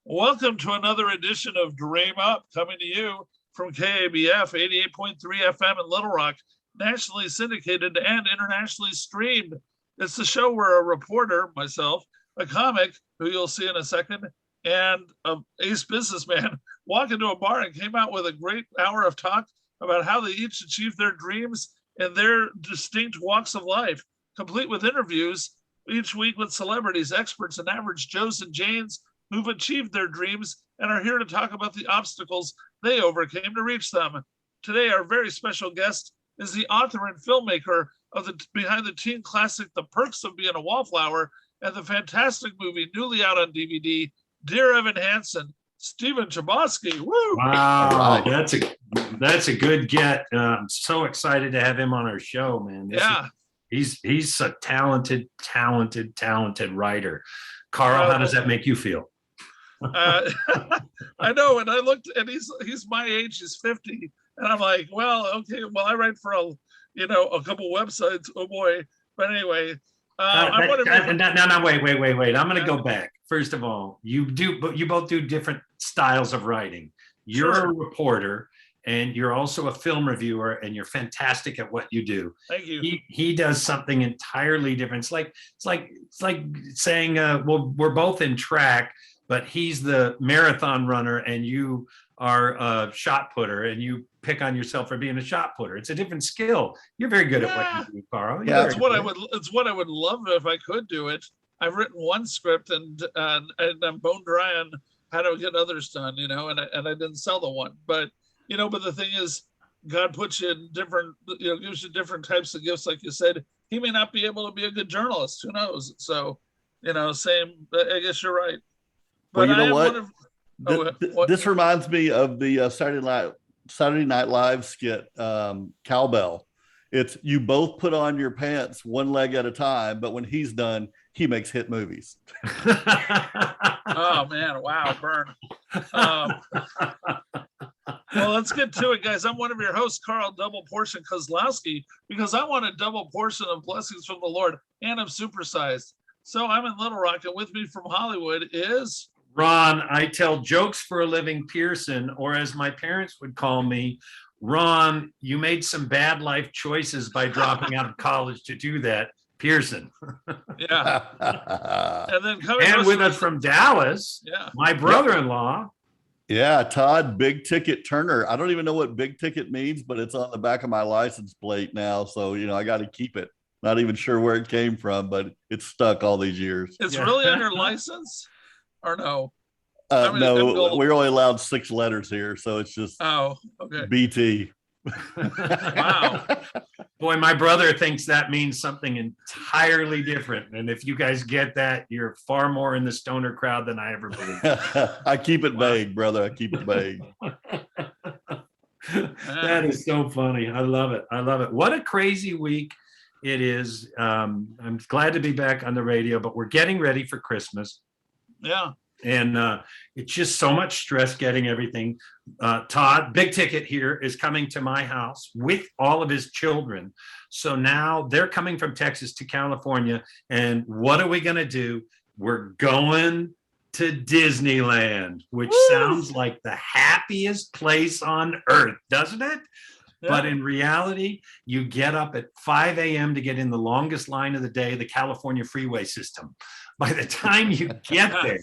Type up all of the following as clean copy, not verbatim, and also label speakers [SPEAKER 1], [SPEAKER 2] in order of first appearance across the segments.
[SPEAKER 1] Welcome to another edition of Dream Up, coming to you from KABF 88.3 FM in Little Rock, nationally syndicated and internationally streamed. It's the show where a reporter, myself, a comic, who you'll see in a second, and an ace businessman walk into a bar and came out with a great hour of talk about how they each achieved their dreams in their distinct walks of life, complete with interviews each week with celebrities, experts, and average Joes and Janes who've achieved their dreams and are here to talk about the obstacles they overcame to reach them. Today, our very special guest is the author and filmmaker of the behind the teen classic, The Perks of Being a Wallflower, and the fantastic movie newly out on DVD, Dear Evan Hansen, Stephen Chbosky. Woo!
[SPEAKER 2] Wow, that's a good get. I'm so excited to have him on our show, man. He's a talented writer. Carl, how does that make you feel?
[SPEAKER 1] I know, and I looked, and he's my age, he's 50, and I'm like, well, okay, well, I write for a couple websites. Oh boy, but anyway,
[SPEAKER 2] wait. I'm going to go back. First of all, you both do different styles of writing. You're a reporter, and you're also a film reviewer, and you're fantastic at what you do.
[SPEAKER 1] Thank you.
[SPEAKER 2] He does something entirely different. It's like saying, well, we're both in track, but he's the marathon runner and you are a shot putter, and you pick on yourself for being a shot putter. It's a different skill. You're very good at what you do, Carl.
[SPEAKER 1] Yeah, it's what I would love if I could do it. I've written one script and I'm bone dry on how to get others done, and I didn't sell the one, but the thing is, God puts you in different, gives you different types of gifts. Like you said, he may not be able to be a good journalist. Who knows? So, same. I guess you're right.
[SPEAKER 3] But well, you know what? This reminds me of the Saturday Night Live skit, Cowbell. It's you both put on your pants one leg at a time, but when he's done, he makes hit movies.
[SPEAKER 1] Oh man! Wow, burn. Well, let's get to it, guys. I'm one of your hosts, Carl Double Portion Kozlowski, because I want a double portion of blessings from the Lord, and I'm supersized. So I'm in Little Rock, and with me from Hollywood is
[SPEAKER 2] Ron. I tell jokes for a living, Pearson, or as my parents would call me, Ron. You made some bad life choices by dropping out of college to do that, Pearson.
[SPEAKER 1] Yeah. And then
[SPEAKER 2] with us from Dallas, my brother-in-law.
[SPEAKER 3] Yeah, Todd Big Ticket Turner. I don't even know what big ticket means, but it's on the back of my license plate now. So, I got to keep it. Not even sure where it came from, but it's stuck all these years.
[SPEAKER 1] It's really on your license or no?
[SPEAKER 3] No, we're only allowed 6 letters here. So it's just BT.
[SPEAKER 1] Wow.
[SPEAKER 2] Boy, my brother thinks that means something entirely different. And if you guys get that, you're far more in the stoner crowd than I ever believed.
[SPEAKER 3] I keep it vague, brother. I keep it vague.
[SPEAKER 2] That is so funny. I love it. What a crazy week it is. I'm glad to be back on the radio, but we're getting ready for Christmas.
[SPEAKER 1] Yeah.
[SPEAKER 2] And it's just so much stress getting everything. Todd, Big Ticket here, is coming to my house with all of his children. So now they're coming from Texas to California. And what are we going to do? We're going to Disneyland, which sounds like the happiest place on earth, doesn't it? Yeah. But in reality, you get up at 5 a.m. to get in the longest line of the day, the California freeway system. By the time you get there,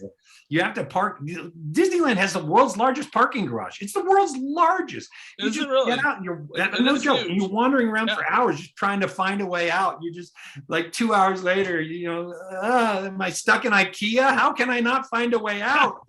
[SPEAKER 2] you have to park. Disneyland has the world's largest parking garage. It's the world's largest. You just get out and you're wandering around for hours just trying to find a way out. You just like 2 hours later, am I stuck in IKEA? How can I not find a way out?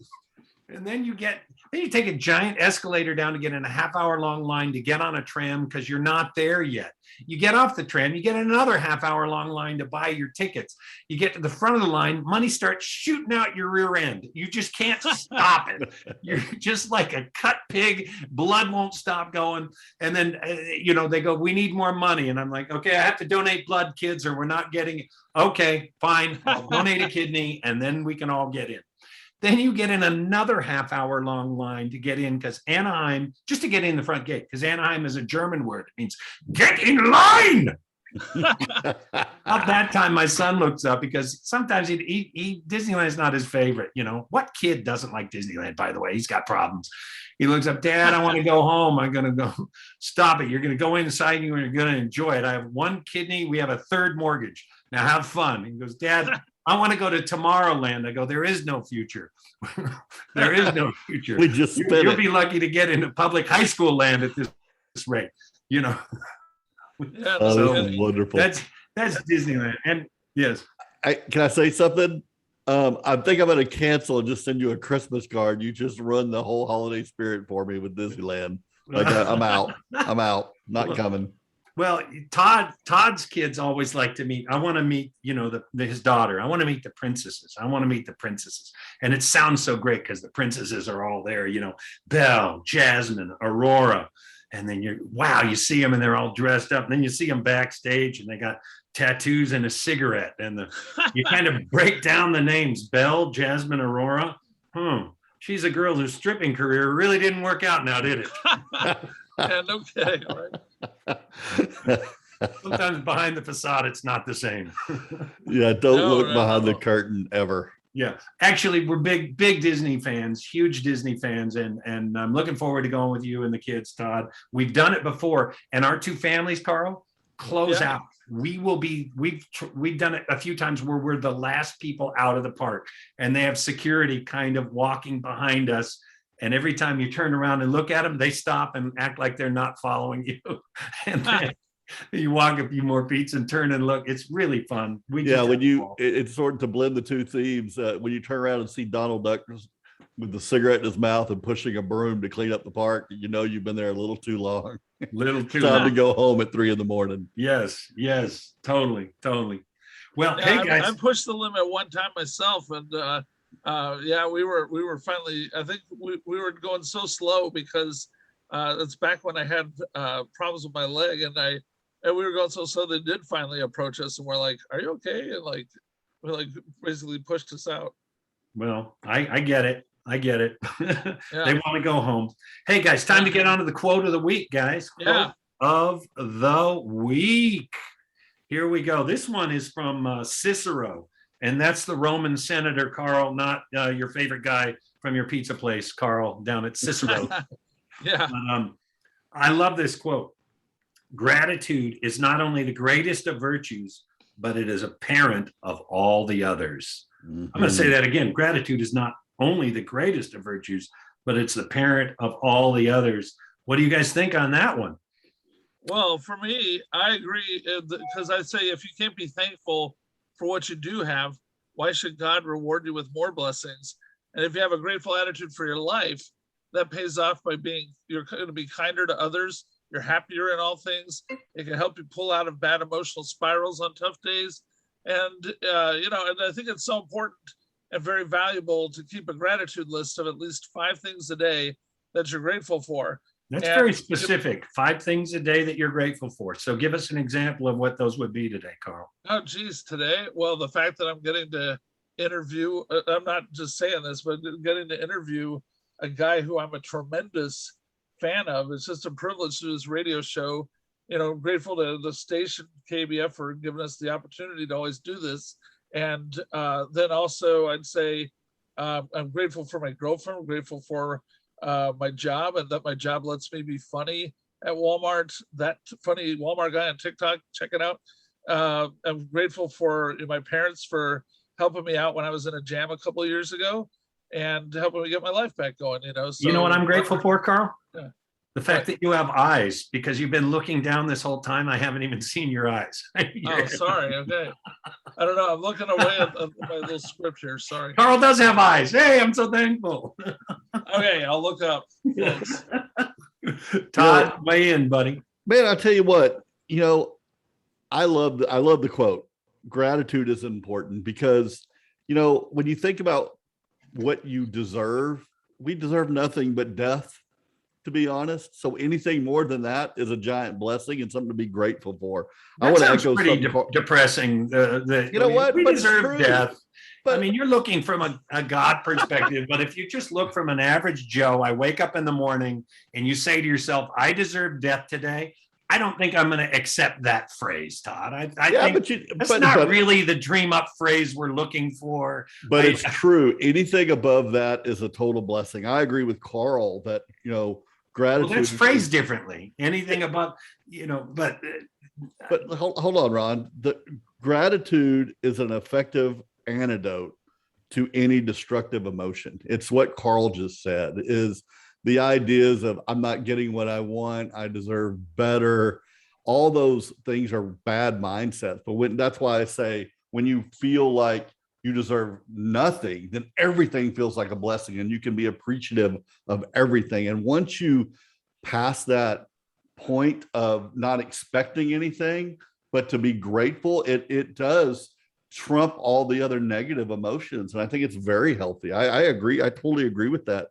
[SPEAKER 2] And then you take a giant escalator down to get in a half-hour-long line to get on a tram because you're not there yet. You get off the tram, you get another half-hour-long line to buy your tickets. You get to the front of the line, money starts shooting out your rear end. You just can't stop it. You're just like a cut pig. Blood won't stop going. And then, they go, we need more money. And I'm like, okay, I have to donate blood, kids, or we're not getting it. Okay, fine. I'll donate a kidney, and then we can all get in. Then you get in another half-hour-long line to get in because Anaheim, just to get in the front gate, because Anaheim is a German word. It means get in line. About that time, my son looks up because sometimes Disneyland's not his favorite. What kid doesn't like Disneyland, by the way? He's got problems. He looks up, Dad, I want to go home. I'm going to go. Stop it. You're going to go inside and you're going to enjoy it. I have one kidney. We have a third mortgage. Now have fun. He goes, Dad, I want to go to Tomorrowland. I go, there is no future. There is no future.
[SPEAKER 3] We just spent
[SPEAKER 2] You'll be lucky to get into public high school land at this rate.
[SPEAKER 1] Yeah,
[SPEAKER 3] that's wonderful.
[SPEAKER 2] That's Disneyland. And yes.
[SPEAKER 3] Can I say something? I think I'm going to cancel and just send you a Christmas card. You just run the whole holiday spirit for me with Disneyland. Like I'm out. I'm out. Not coming.
[SPEAKER 2] Well, Todd's kids always like to meet. I want to meet, his daughter. I want to meet the princesses. And it sounds so great because the princesses are all there, Belle, Jasmine, Aurora. And then you see them and they're all dressed up. And then you see them backstage and they got tattoos and a cigarette. And you kind of break down the names. Belle, Jasmine, Aurora. She's a girl whose stripping career really didn't work out now, did it?
[SPEAKER 1] Yeah, no kidding. Right.
[SPEAKER 2] Sometimes behind the facade, it's not the same.
[SPEAKER 3] Yeah, don't look behind the curtain ever.
[SPEAKER 2] Yeah, actually, we're big Disney fans, huge Disney fans, and I'm looking forward to going with you and the kids, Todd. We've done it before, and our two families, Carl, close out. We've done it a few times where we're the last people out of the park, and they have security kind of walking behind us. And every time you turn around and look at them, they stop and act like they're not following you. And then you walk a few more feet and turn and look. It's really fun. It's sort of to blend the two themes. When you turn around and see Donald Duck with the cigarette in his mouth and pushing a broom to clean up the park, you've been there a little too long. Time to go home at 3 a.m. Yes, totally. Well, hey guys,
[SPEAKER 1] I pushed the limit one time myself, and we were finally. I think we were going so slow because it's back when I had problems with my leg, and we were going so slow. They did finally approach us, and we're like, "Are you okay?" And we basically pushed us out.
[SPEAKER 2] Well, I get it. They want to go home. Hey guys, time to get on to the quote of the week, guys. Quote of the week. Here we go. This one is from Cicero, and that's the Roman senator, Carl, not your favorite guy from your pizza place, Carl, down at Cicero.
[SPEAKER 1] Yeah.
[SPEAKER 2] I love this quote. Gratitude is not only the greatest of virtues, but it is a parent of all the others. Mm-hmm. I'm going to say that again. Gratitude is not only the greatest of virtues, but it's the parent of all the others. What do you guys think on that one?
[SPEAKER 1] Well, for me, I agree, because I say if you can't be thankful for what you do have, why should God reward you with more blessings? And if you have a grateful attitude for your life, that pays off by you're going to be kinder to others. You're happier in all things. It can help you pull out of bad emotional spirals on tough days. And, and I think it's so important and very valuable to keep a gratitude list of at least 5 things a day that you're grateful for.
[SPEAKER 2] That's very specific. 5 things a day that you're grateful for. So give us an example of what those would be today, Carl.
[SPEAKER 1] Oh, geez, today? Well, the fact that I'm getting to interview, I'm not just saying this, but getting to interview a guy who I'm a tremendous fan of. It's just a privilege to do this radio show. Grateful to the station KBF for giving us the opportunity to always do this. And then also I'd say I'm grateful for my girlfriend. I'm grateful for my job, and that my job lets me be funny at Walmart. That funny Walmart guy on TikTok, check it out. I'm grateful for my parents for helping me out when I was in a jam a couple of years ago and helping me get my life back going. So,
[SPEAKER 2] you know what I'm grateful for, Carl?
[SPEAKER 1] Yeah.
[SPEAKER 2] The fact that you have eyes, because you've been looking down this whole time. I haven't even seen your eyes.
[SPEAKER 1] Oh, sorry. Okay. I don't know. I'm looking away at my little script here. Sorry.
[SPEAKER 2] Carl does have eyes. Hey, I'm so thankful.
[SPEAKER 1] Okay, I'll look up.
[SPEAKER 2] Todd, weigh in, buddy.
[SPEAKER 3] Man, I tell you what, I love the quote. Gratitude is important because, when you think about what you deserve, we deserve nothing but death, to be honest. So anything more than that is a giant blessing and something to be grateful for.
[SPEAKER 2] That
[SPEAKER 3] I want to
[SPEAKER 2] sounds
[SPEAKER 3] echo
[SPEAKER 2] pretty depressing. We deserve death. But you're looking from a God perspective, but if you just look from an average Joe, I wake up in the morning and you say to yourself, I deserve death today. I don't think I'm going to accept that phrase, Todd. I
[SPEAKER 3] Yeah,
[SPEAKER 2] think that's not really the dream up phrase we're looking for.
[SPEAKER 3] But it's true. Anything above that is a total blessing. I agree with Carl that, gratitude.
[SPEAKER 2] Well, that's phrased differently. Anything above, but
[SPEAKER 3] hold on, Ron. The gratitude is an effective antidote to any destructive emotion. It's what Carl just said, is the ideas of I'm not getting what I want, I deserve better. All those things are bad mindsets. But that's why I say, when you feel like you deserve nothing, then everything feels like a blessing, and you can be appreciative of everything. And once you pass that point of not expecting anything, but to be grateful, it does trump all the other negative emotions. And I think it's very healthy. I agree. I totally agree with that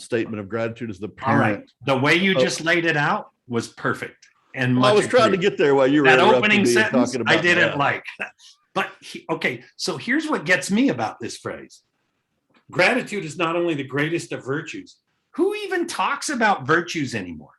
[SPEAKER 3] statement of gratitude as the parent.
[SPEAKER 2] All right. The way you just laid it out was perfect. And
[SPEAKER 3] I was trying to get there while you were
[SPEAKER 2] that opening sentence
[SPEAKER 3] talking about
[SPEAKER 2] I didn't like. But okay, so here's what gets me about this phrase. Gratitude is not only the greatest of virtues. Who even talks about virtues anymore?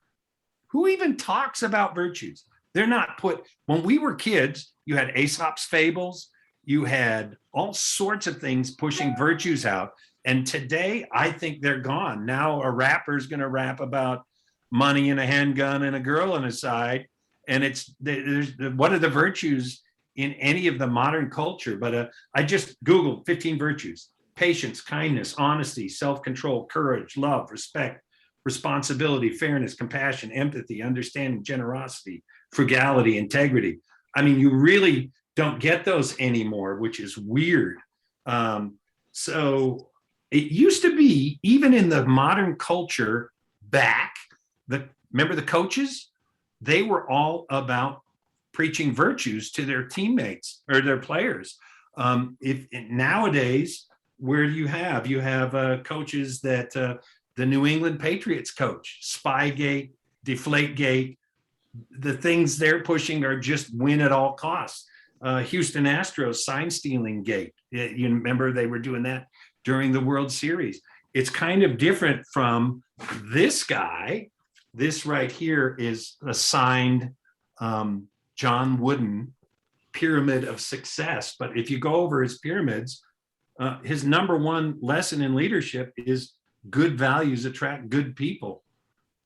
[SPEAKER 2] Who even talks about virtues? They're not put. When we were kids, you had Aesop's fables, you had all sorts of things pushing virtues out. And today, I think they're gone. Now a rapper's going to rap about money and a handgun and a girl on his side. And what are the virtues in any of the modern culture? But I just Googled 15 virtues: patience, kindness, honesty, self-control, courage, love, respect, responsibility, fairness, compassion, empathy, understanding, generosity, frugality, integrity. I mean, you really don't get those anymore, which is weird. So it used to be, even in the modern culture back, remember the coaches? They were all about preaching virtues to their teammates or their players. If nowadays, where do you have? You have coaches that the New England Patriots coach, Spygate, Deflategate, the things they're pushing are just win at all costs. Houston Astros sign stealing gate. You remember they were doing that during the World Series. It's kind of different from this guy. This right here is a signed John Wooden pyramid of success. But if you go over his pyramids, his number one lesson in leadership is good values attract good people.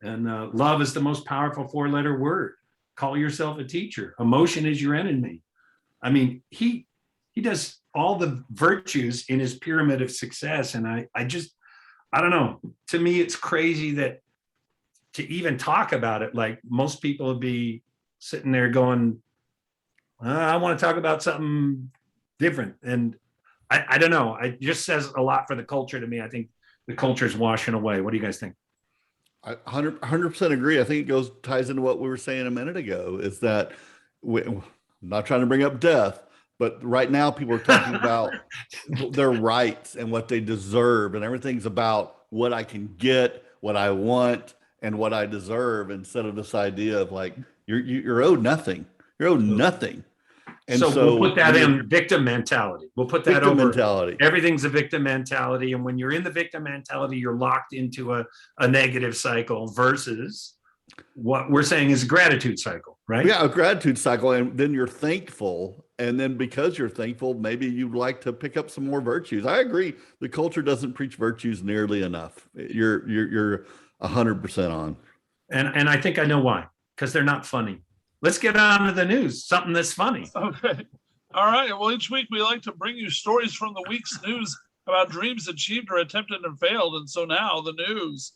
[SPEAKER 2] And love is the most powerful 4-letter word. Call yourself a teacher. Emotion is your enemy. I mean, he does all the virtues in his pyramid of success. And I don't know. To me, it's crazy that to even talk about it, like most people would be sitting there going, I want to talk about something different. And I don't know. It just says a lot for the culture to me. I think the culture is washing away. What do you guys think?
[SPEAKER 3] I 100% agree. I think it ties into what we were saying a minute ago, is that I'm not trying to bring up death, but right now people are talking about their rights and what they deserve, and everything's about what I can get, what I want, and what I deserve, instead of this idea of like, you're owed nothing. You're owed nothing. And
[SPEAKER 2] so we'll put that in victim mentality. We'll put that
[SPEAKER 3] victim
[SPEAKER 2] over.
[SPEAKER 3] mentality.
[SPEAKER 2] Everything's a victim mentality. And when you're in the victim mentality, you're locked into a negative cycle, versus what we're saying is a gratitude cycle, right?
[SPEAKER 3] Yeah, a gratitude cycle. And then you're thankful. And then because you're thankful, maybe you'd like to pick up some more virtues. I agree. The culture doesn't preach virtues nearly enough. You're 100% on.
[SPEAKER 2] And I think I know why, because they're not funny. Let's get on to the news, something that's funny.
[SPEAKER 1] Okay. All right. Well, each week we like to bring you stories from the week's news about dreams achieved or attempted and failed. And so now the news.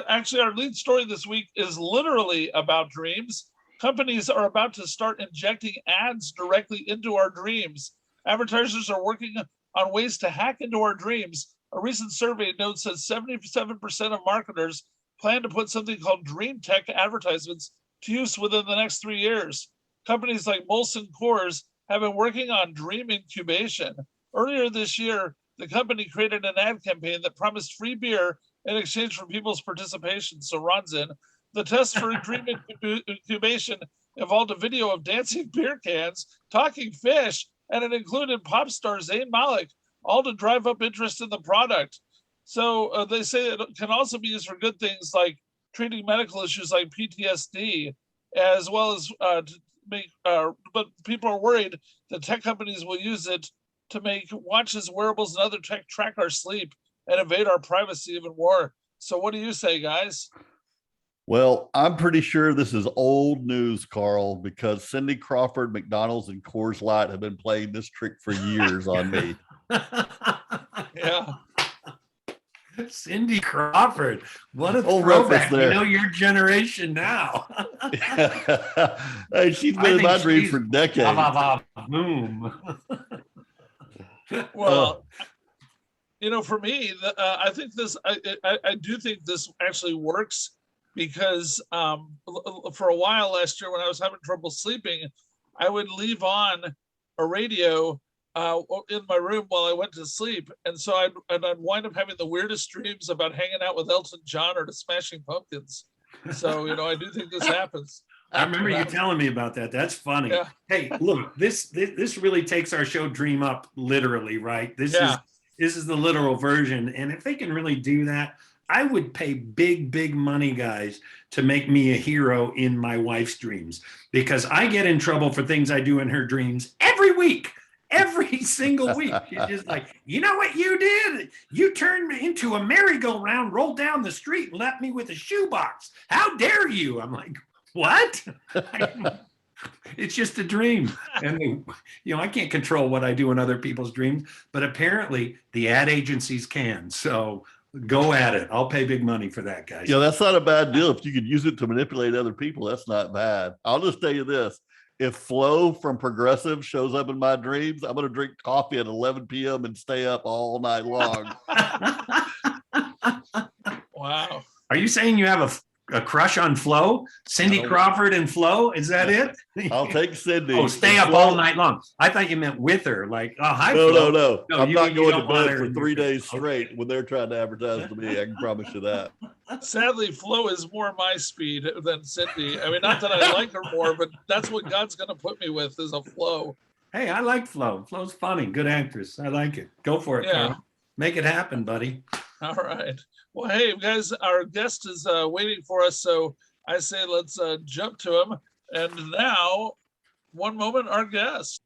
[SPEAKER 1] Actually, our lead story this week is literally about dreams. Companies are about to start injecting ads directly into our dreams. Advertisers are working on ways to hack into our dreams. A recent survey notes that 77% of marketers plan to put something called dream tech advertisements to use within the next 3 years. Companies like Molson Coors have been working on dream incubation. Earlier this year, the company created an ad campaign that promised free beer in exchange for people's participation. So Ron's in. The test for dream incubation involved a video of dancing beer cans, talking fish, and it included pop star Zayn Malik, all to drive up interest in the product. So they say it can also be used for good things like treating medical issues like PTSD. as well as to make. But people are worried that tech companies will use it to make watches, wearables, and other tech track our sleep and invade our privacy even more. So, what do you say, guys?
[SPEAKER 3] Well, I'm pretty sure this is old news, Carl, because Cindy Crawford, McDonald's, and Coors Light have been playing this trick for years on me.
[SPEAKER 1] Yeah.
[SPEAKER 2] Cindy Crawford, what a
[SPEAKER 3] Old
[SPEAKER 2] throwback.
[SPEAKER 3] reference there.
[SPEAKER 2] You know your generation now.
[SPEAKER 3] Hey, she's been in my dreams for decades.
[SPEAKER 2] Boom.
[SPEAKER 1] Well, you know, for me, I think this, I do think this actually works because for a while last year when I was having trouble sleeping, I would leave on a radio in my room while I went to sleep. And so I'd wind up having the weirdest dreams about hanging out with Elton John or the Smashing Pumpkins. So, you know, I do think this happens.
[SPEAKER 2] I remember you telling me about that. That's funny.
[SPEAKER 1] Yeah.
[SPEAKER 2] Hey, look, this really takes our show Dream Up literally, right? This is the literal version. And if they can really do that, I would pay big money, guys, to make me a hero in my wife's dreams, because I get in trouble for things I do in her dreams every week. Every single week. She's just like, you know what you did? You turned me into a merry-go-round, rolled down the street, and left me with a shoebox. How dare you? I'm like, what? It's just a dream. And, you know, I can't control what I do in other people's dreams, but apparently the ad agencies can. So go at it. I'll pay big money for that, guys.
[SPEAKER 3] Yeah, that's not a bad deal. If you could use it to manipulate other people, that's not bad. I'll just tell you this. If Flo from Progressive shows up in my dreams, I'm going to drink coffee at 11 p.m. and stay up all night long.
[SPEAKER 1] Wow.
[SPEAKER 2] Are you saying you have a crush on Flo? Cindy Crawford and Flo? Is that it?
[SPEAKER 3] I'll take Cindy.
[SPEAKER 2] Oh, stay up all night long. I thought you meant with her. Like, oh, hi,
[SPEAKER 3] No,
[SPEAKER 2] Flo.
[SPEAKER 3] no. I'm not going to
[SPEAKER 2] want
[SPEAKER 3] bed
[SPEAKER 2] her
[SPEAKER 3] for
[SPEAKER 2] in
[SPEAKER 3] 3
[SPEAKER 2] your-
[SPEAKER 3] days straight when they're trying to advertise to me. I can promise you that.
[SPEAKER 1] Sadly, Flo is more my speed than Cindy. I mean, not that I like her more, but that's what God's going to put me with is a Flo.
[SPEAKER 2] Hey, I like Flo. Flo's funny. Good actress. I like it. Go for it,
[SPEAKER 1] Yeah.
[SPEAKER 2] Carl. Make it happen, buddy.
[SPEAKER 1] All right. Well, hey, guys, our guest is waiting for us. So I say let's jump to him. And now, one moment, our guest.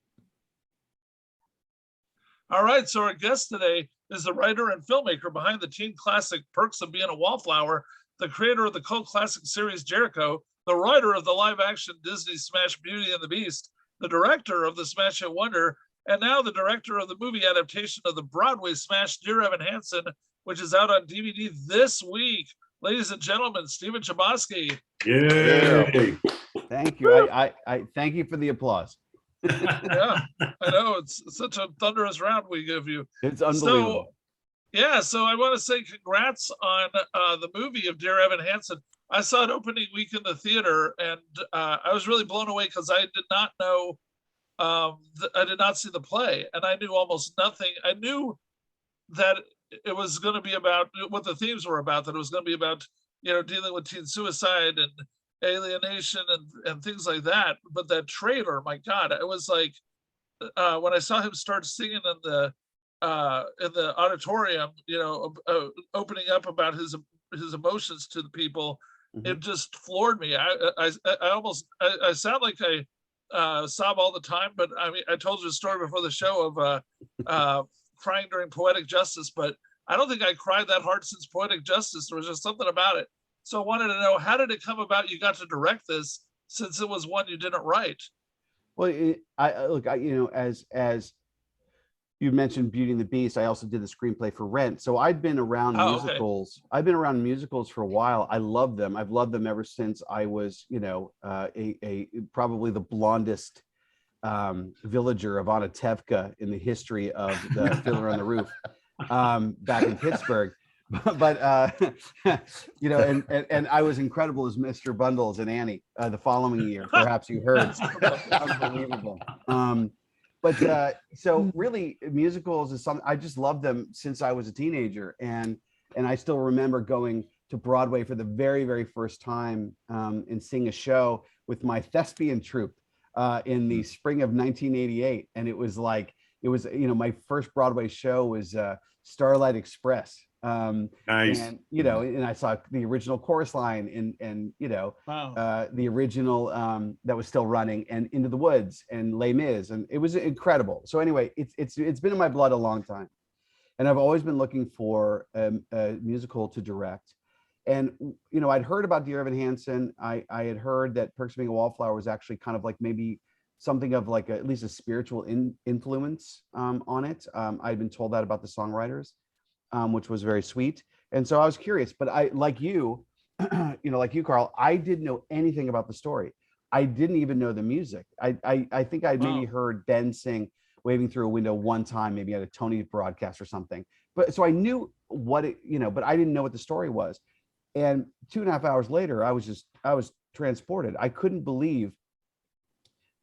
[SPEAKER 1] All right. So our guest today is the writer and filmmaker behind the teen classic Perks of Being a Wallflower, the creator of the cult classic series Jericho, the writer of the live-action Disney smash Beauty and the Beast, the director of the smash hit Wonder, and now the director of the movie adaptation of the Broadway smash Dear Evan Hansen, which is out on DVD this week. Ladies and gentlemen, Stephen Chbosky.
[SPEAKER 2] Yay.
[SPEAKER 4] Thank you. I thank you for the applause.
[SPEAKER 1] Yeah, I know it's such a thunderous round we give you.
[SPEAKER 4] It's unbelievable.
[SPEAKER 1] So I want to say congrats on the movie of Dear Evan Hansen. I saw it opening week in the theater, and I was really blown away because I did not know, I did not see the play, and I knew almost nothing. I knew that it was going to be about what the themes were about, that it was going to be about, you know, dealing with teen suicide and alienation and things like that. But that trailer, my God, it was like when I saw him start singing in the auditorium, you know, opening up about his emotions to the people, it just floored me. I almost sound like I sob all the time, but I mean, I told you a story before the show of crying during Poetic Justice, but I don't think I cried that hard since Poetic Justice. There was just something about it. So I wanted to know, how did it come about you got to direct this, since it was one you didn't write?
[SPEAKER 4] Well, you know, as you mentioned Beauty and the Beast, I also did the screenplay for Rent. So I'd been around musicals. Okay. I've been around musicals for a while. I love them. I've loved them ever since I was, you know, probably the blondest villager of Anna Tevka in the history of the Fiddler on the Roof back in Pittsburgh. But you know, and I was incredible as Mr. Bundles and Annie the following year. Perhaps you heard. Unbelievable. But so really, musicals is something I just loved them since I was a teenager, and I still remember going to Broadway for the very first time and seeing a show with my thespian troupe in the spring of 1988, and it was like, it was, you know, my first Broadway show was Starlight Express.
[SPEAKER 2] Nice.
[SPEAKER 4] And and I saw the original Chorus Line and
[SPEAKER 1] Wow.
[SPEAKER 4] the original that was still running, and Into the Woods and Les Mis, and it was incredible. So anyway, it's been in my blood a long time, and I've always been looking for a musical to direct. And I'd heard about Dear Evan Hansen. I had heard that Perks of Being a Wallflower was actually kind of like maybe something of like at least a spiritual influence on it. I'd been told that about the songwriters, which was very sweet. And so I was curious, but I, like you, like you, Carl, I didn't know anything about the story. I didn't even know the music. I think I maybe heard Ben sing Waving Through a Window one time, maybe at a Tony broadcast or something. But so I knew what it, but I didn't know what the story was. And 2.5 hours later, I was transported. I couldn't believe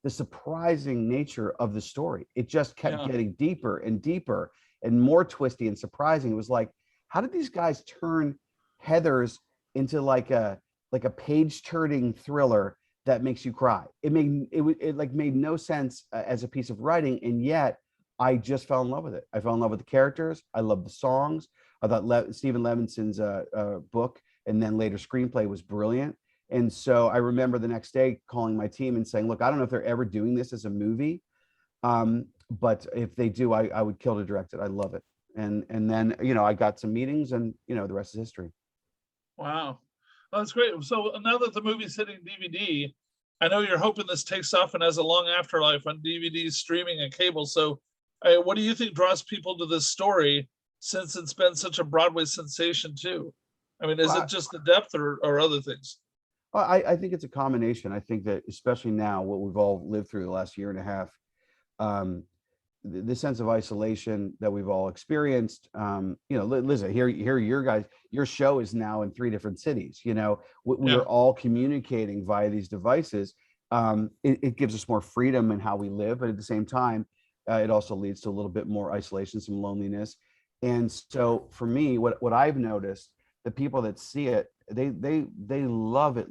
[SPEAKER 4] the surprising nature of the story. It just kept getting deeper and deeper and more twisty and surprising. It was like, how did these guys turn Heathers into like a page turning thriller that makes you cry? It made no sense as a piece of writing, and yet I just fell in love with it. I fell in love with the characters. I loved the songs. I thought Stephen Levinson's book and then later screenplay was brilliant. And so I remember the next day calling my team and saying, look, I don't know if they're ever doing this as a movie, but if they do, I would kill to direct it. I love it. And then, I got some meetings, and, the rest is history.
[SPEAKER 1] Wow. Well, that's great. So now that the movie's hitting DVD, I know you're hoping this takes off and has a long afterlife on DVD, streaming, and cable. So what do you think draws people to this story, since it's been such a Broadway sensation too? I mean, is it just the depth or other things?
[SPEAKER 4] Well, I think it's a combination. I think that especially now, what we've all lived through the last year and a half, the sense of isolation that we've all experienced. Liza, here your show is now in 3 different cities. We are all communicating via these devices. It gives us more freedom in how we live, but at the same time, it also leads to a little bit more isolation, some loneliness. And so for me, what I've noticed, the people that see it, they love it.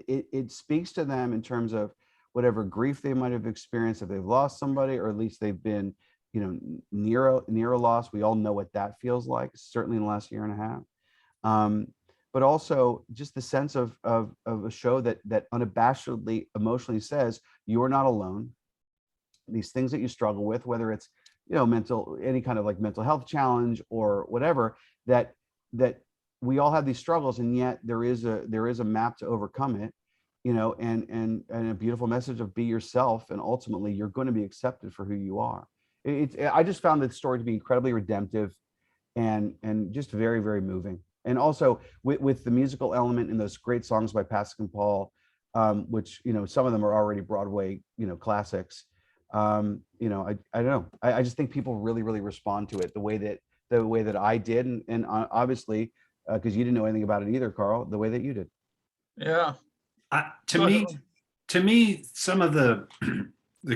[SPEAKER 4] It speaks to them in terms of whatever grief they might have experienced, if they've lost somebody, or at least they've been, near a loss. We all know what that feels like, certainly in the last year and a half. But also just the sense of a show that unabashedly emotionally says you're not alone. These things that you struggle with, whether it's any kind of like mental health challenge or whatever, that we all have these struggles, and yet there is a map to overcome it, and a beautiful message of be yourself, and ultimately you're going to be accepted for who you are. I just found the story to be incredibly redemptive and just very, very moving. And also with the musical element and those great songs by Pasek and Paul, which some of them are already Broadway classics. I don't know. I just think people really, really respond to it the way that I did, and obviously because you didn't know anything about it either, Carl, the way that you did.
[SPEAKER 1] Yeah.
[SPEAKER 2] To me, some of the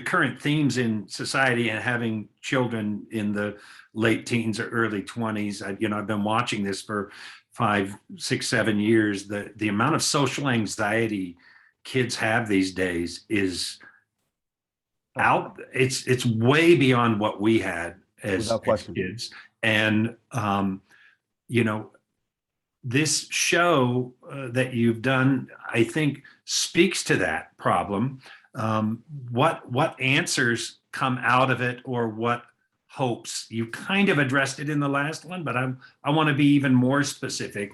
[SPEAKER 2] current themes in society and having children in the late teens or early 20s, I've been watching this for 5, 6, 7 years. The amount of social anxiety kids have these days is out. It's way beyond what we had as kids. And this show that you've done, I think, speaks to that problem. What answers come out of it, or what hopes? You kind of addressed it in the last one, but I want to be even more specific,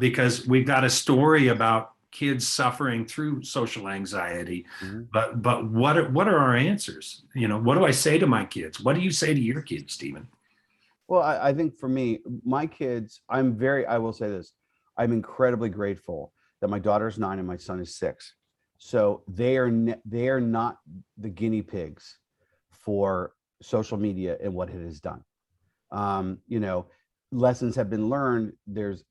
[SPEAKER 2] because we've got a story about kids suffering through social anxiety. Mm-hmm. But what are our answers? What do I say to my kids? What do you say to your kids, Stephen?
[SPEAKER 4] Well, I think for me, my kids, I will say this, I'm incredibly grateful that my daughter's 9 and my son is 6. So they are not the guinea pigs for social media and what it has done. Lessons have been learned. There's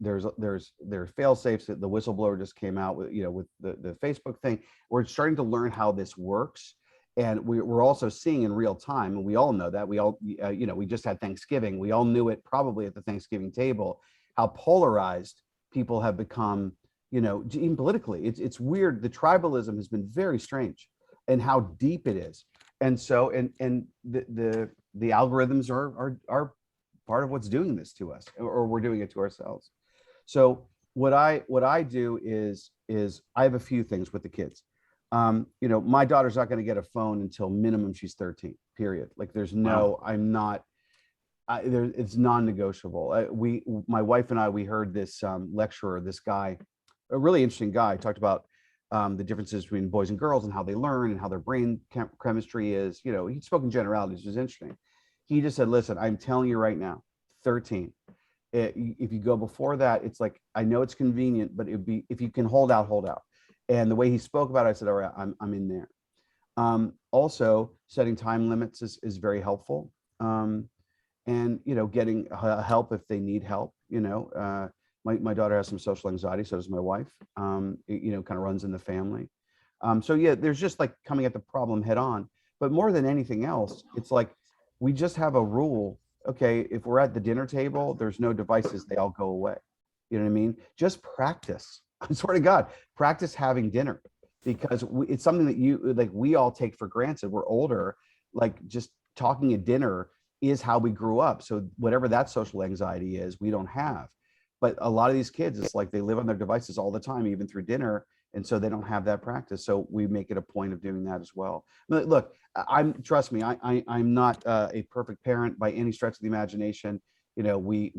[SPEAKER 4] fail safes. The whistleblower just came out with the Facebook thing. We're starting to learn how this works. And we're also seeing in real time, and we all know that, we all, we just had Thanksgiving. We all knew it probably at the Thanksgiving table, how polarized people have become, even politically. It's weird. The tribalism has been very strange, and how deep it is. And so, and the algorithms are part of what's doing this to us, or we're doing it to ourselves. So what I do is I have a few things with the kids. You know, my daughter's not going to get a phone until minimum she's 13, period. Like there's no, I'm not, it's non-negotiable. My wife and I, we heard this lecturer, this guy, a really interesting guy, talked about the differences between boys and girls and how they learn and how their brain chemistry is. You know, he spoke in generalities, which was interesting. He just said, listen, I'm telling you right now, 13. If you go before that, it's like, I know it's convenient, but it'd be, if you can hold out, hold out. And the way he spoke about it, I said, all right, I'm in there. Also, setting time limits is very helpful. And, you know, getting help if they need help. You know, my daughter has some social anxiety, so does my wife. You know, kind of runs in the family. So yeah, there's just like coming at the problem head on. But more than anything else, it's like, we just have a rule. Okay, if we're at the dinner table, there's no devices, they all go away. You know what I mean? Just practice. I swear to God, practice having dinner, because it's something that we all take for granted. We're older, like just talking at dinner is how we grew up. So whatever that social anxiety is, we don't have. But a lot of these kids, it's like they live on their devices all the time, even through dinner. And so they don't have that practice. So we make it a point of doing that as well. Look, trust me, I'm not a perfect parent by any stretch of the imagination. You know, we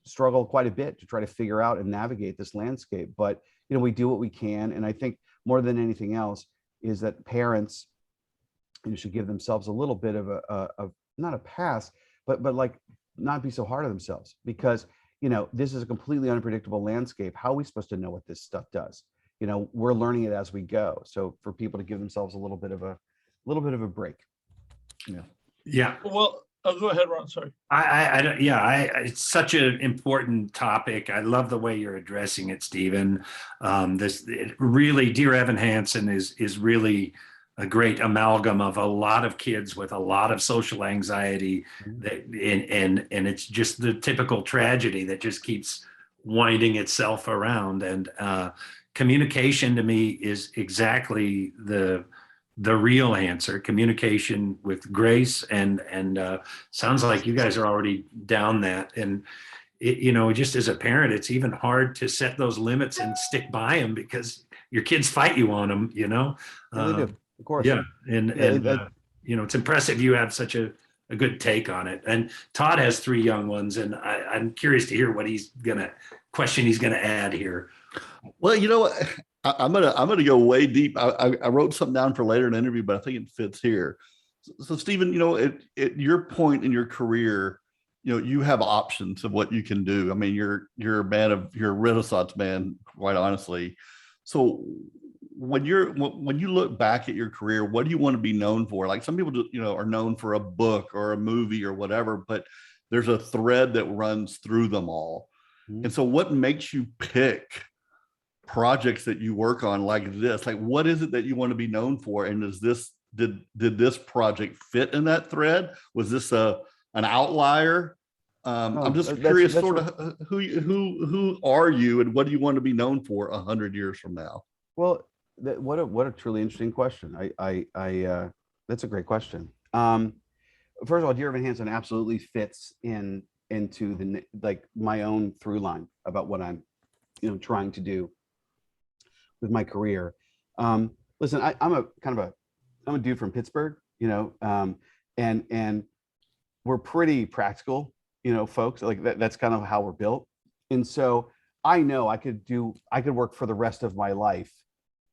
[SPEAKER 4] struggle quite a bit to try to figure out and navigate this landscape, but you know, we do what we can. And I think more than anything else is that parents, you should give themselves a little bit of not a pass, but like not be so hard on themselves, because you know, this is a completely unpredictable landscape. How are we supposed to know what this stuff does? You know, we're learning it as we go. So for people to give themselves a little bit of a break. You know.
[SPEAKER 2] Yeah.
[SPEAKER 1] Well, go ahead, Ron. Sorry.
[SPEAKER 2] It's such an important topic. I love the way you're addressing it, Stephen. Really, Dear Evan Hansen is really a great amalgam of a lot of kids with a lot of social anxiety, and it's just the typical tragedy that just keeps winding itself around. And communication to me is exactly the real answer. Communication with grace, and sounds like you guys are already down that. And you know, just as a parent, it's even hard to set those limits and stick by them, because your kids fight you on them. You know,
[SPEAKER 4] they do. Of course.
[SPEAKER 2] Yeah. And you know, it's impressive you have such a good take on it. And Todd has 3 young ones, and I'm curious to hear what he's going to add here.
[SPEAKER 3] Well, you know what? I'm gonna go way deep. I wrote something down for later in the interview, but I think it fits here. So Stephen, you know, at your point in your career, you know, you have options of what you can do. I mean, you're a Renaissance man, quite honestly. So when you look back at your career, what do you want to be known for? Like some people, you know, are known for a book or a movie or whatever, but there's a thread that runs through them all. And so what makes you pick projects that you work on like this? Like, what is it that you want to be known for? And did this project fit in that thread? Was this an outlier? I'm just curious, sort of who are you and what do you want to be known for 100 years from now?
[SPEAKER 4] Well, what a truly interesting question. That's a great question. First of all, Dear Evan Hansen absolutely fits into my own through line about what I'm, you know, trying to do with my career. Listen, I'm a dude from Pittsburgh, you know, and we're pretty practical, you know, folks. Like that's kind of how we're built. And so I know I could work for the rest of my life.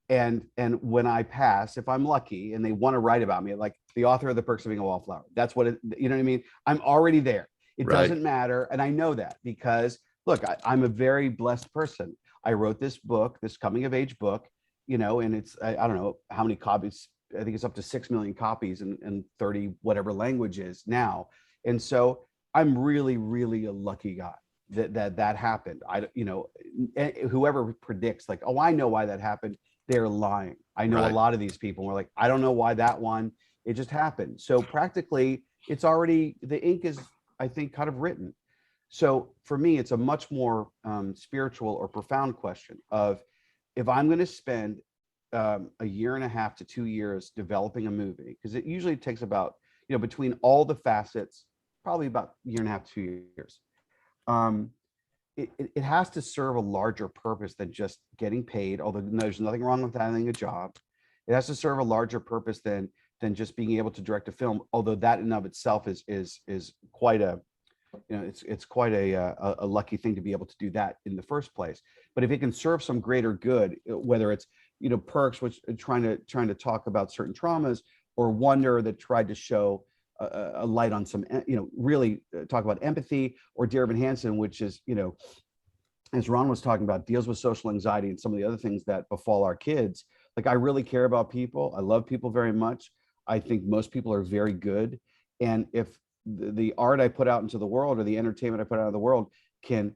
[SPEAKER 4] And when I pass, if I'm lucky and they want to write about me, like the author of The Perks of Being a Wallflower, that's what you know what I mean? I'm already there. It doesn't matter. And I know that because look, I'm a very blessed person. I wrote this book, this coming of age book, you know, and it's, I don't know how many copies. I think it's up to 6 million copies in 30 whatever languages now. And so I'm really, really a lucky guy that happened. You know, whoever predicts like, oh, I know why that happened, they're lying. I know a lot of these people were like, I don't know why that one, it just happened. So practically it's already, the ink is, I think, kind of written. So for me, it's a much more spiritual or profound question of if I'm going to spend a 1.5 to 2 years developing a movie, because it usually takes about, you know, between all the facets probably about a year and a half, 2 years. It has to serve a larger purpose than just getting paid, although there's nothing wrong with having a job. It has to serve a larger purpose than just being able to direct a film, although that in of itself is quite a, it's quite a lucky thing to be able to do that in the first place. But if it can serve some greater good, whether it's, Perks, which trying to talk about certain traumas, or Wonder that tried to show a light on some, really talk about empathy, or Dear Evan Hansen, which is, as Ron was talking about, deals with social anxiety and some of the other things that befall our kids. Like, I really care about people. I love people very much. I think most people are very good. And if the art I put out into the world, or the entertainment I put out in the world can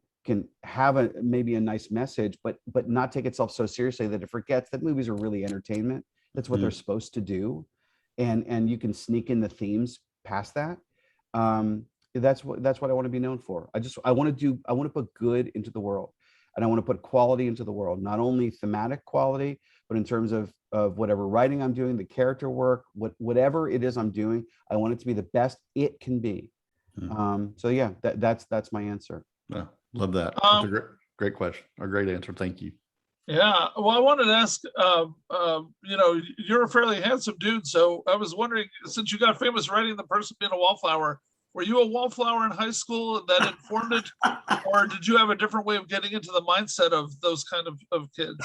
[SPEAKER 4] have maybe a nice message, but not take itself so seriously that it forgets that movies are really entertainment. That's what they're supposed to do. And you can sneak in the themes past that. That's what I want to be known for. I want to put good into the world, and I want to put quality into the world, not only thematic quality, but in terms of whatever writing I'm doing, the character work, whatever it is I'm doing, I want it to be the best it can be. So yeah, that's my answer.
[SPEAKER 3] Yeah, love that. That's a great question, a great answer. Thank you.
[SPEAKER 1] Yeah, well, I wanted to ask, you're a fairly handsome dude, so I was wondering, since you got famous writing The Person Being a Wallflower, were you a wallflower in high school that informed it, or did you have a different way of getting into the mindset of those kind of kids?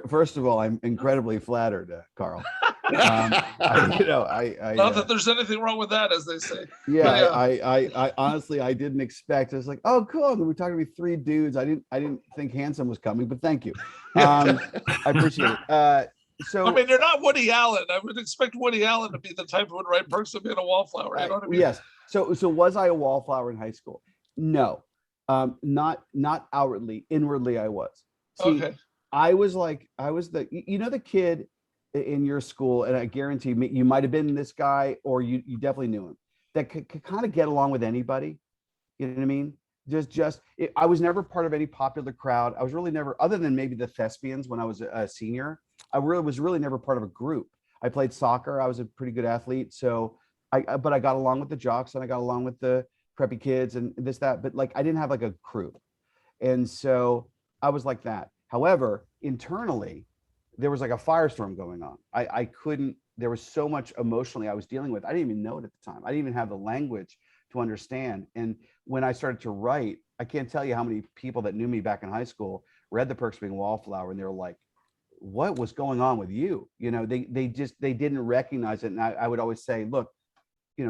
[SPEAKER 4] First of all, I'm incredibly flattered, Carl.
[SPEAKER 1] Not that there's anything wrong with that, as they say.
[SPEAKER 4] Yeah, I honestly, I didn't expect. I was like, oh, cool. We're talking to me 3 dudes. I didn't think Hansen was coming, but thank you. I appreciate it. So
[SPEAKER 1] I mean, you're not Woody Allen. I would expect Woody Allen to be the type who would write Perks of Being a Wallflower. You know what I mean?
[SPEAKER 4] Yes. So was I a wallflower in high school? No, not outwardly. Inwardly, I was. See,
[SPEAKER 1] okay.
[SPEAKER 4] I was the the kid in your school, and I guarantee you might have been this guy, or you definitely knew him, that could kind of get along with anybody. You know what I mean? I was never part of any popular crowd. I was really never, other than maybe the thespians when I was a senior, I was really never part of a group. I played soccer. I was a pretty good athlete. So but I got along with the jocks, and I got along with the preppy kids and this, that, but like, I didn't have like a crew. And so I was like that. However, internally, there was like a firestorm going on. I couldn't, there was so much emotionally I was dealing with. I didn't even know it at the time. I didn't even have the language to understand. And when I started to write, I can't tell you how many people that knew me back in high school read The Perks of Being a Wallflower, and they were like, what was going on with you? They didn't recognize it. And I would always say, look,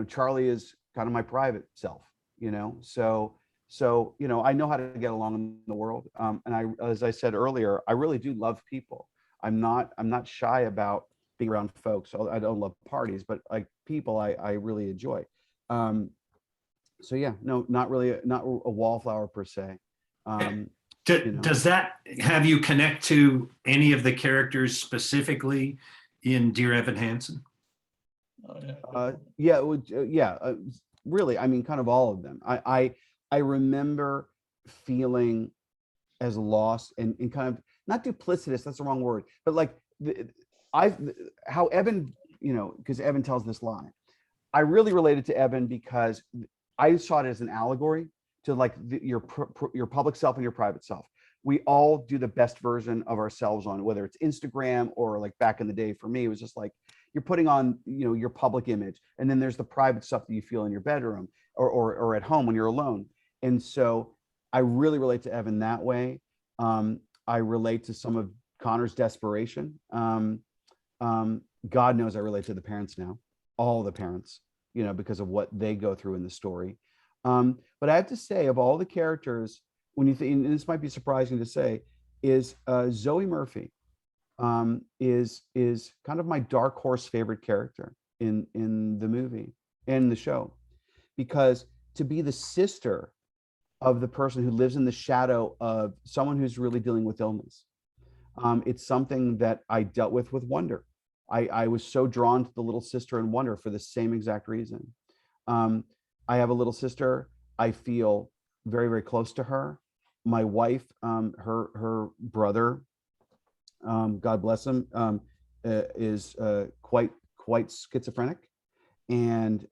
[SPEAKER 4] Charlie is kind of my private self, so I know how to get along in the world. And as I said earlier, I really do love people. I'm not shy about being around folks. I don't love parties, but like people, I really enjoy. So yeah, no, not a wallflower per se.
[SPEAKER 2] Does that have you connect to any of the characters specifically in Dear Evan Hansen?
[SPEAKER 4] Really. I mean, kind of all of them. I remember feeling as lost and kind of, not duplicitous, that's the wrong word, but like how Evan, because Evan tells this line. I really related to Evan because I saw it as an allegory to like your public self and your private self. We all do the best version of ourselves on, whether it's Instagram or like back in the day for me, it was just like you're putting on, your public image, and then there's the private stuff that you feel in your bedroom or at home when you're alone. And so I really relate to Evan that way. I relate to some of Connor's desperation. God knows I relate to the parents now, all the parents, because of what they go through in the story. But I have to say, of all the characters, when you think, and this might be surprising to say, is Zoe Murphy is kind of my dark horse favorite character in the movie and the show, because to be the sister of the person who lives in the shadow of someone who's really dealing with illness. It's something that I dealt with Wonder. I was so drawn to the little sister in Wonder for the same exact reason. I have a little sister. I feel very, very close to her. My wife, her brother, God bless him, is quite schizophrenic. And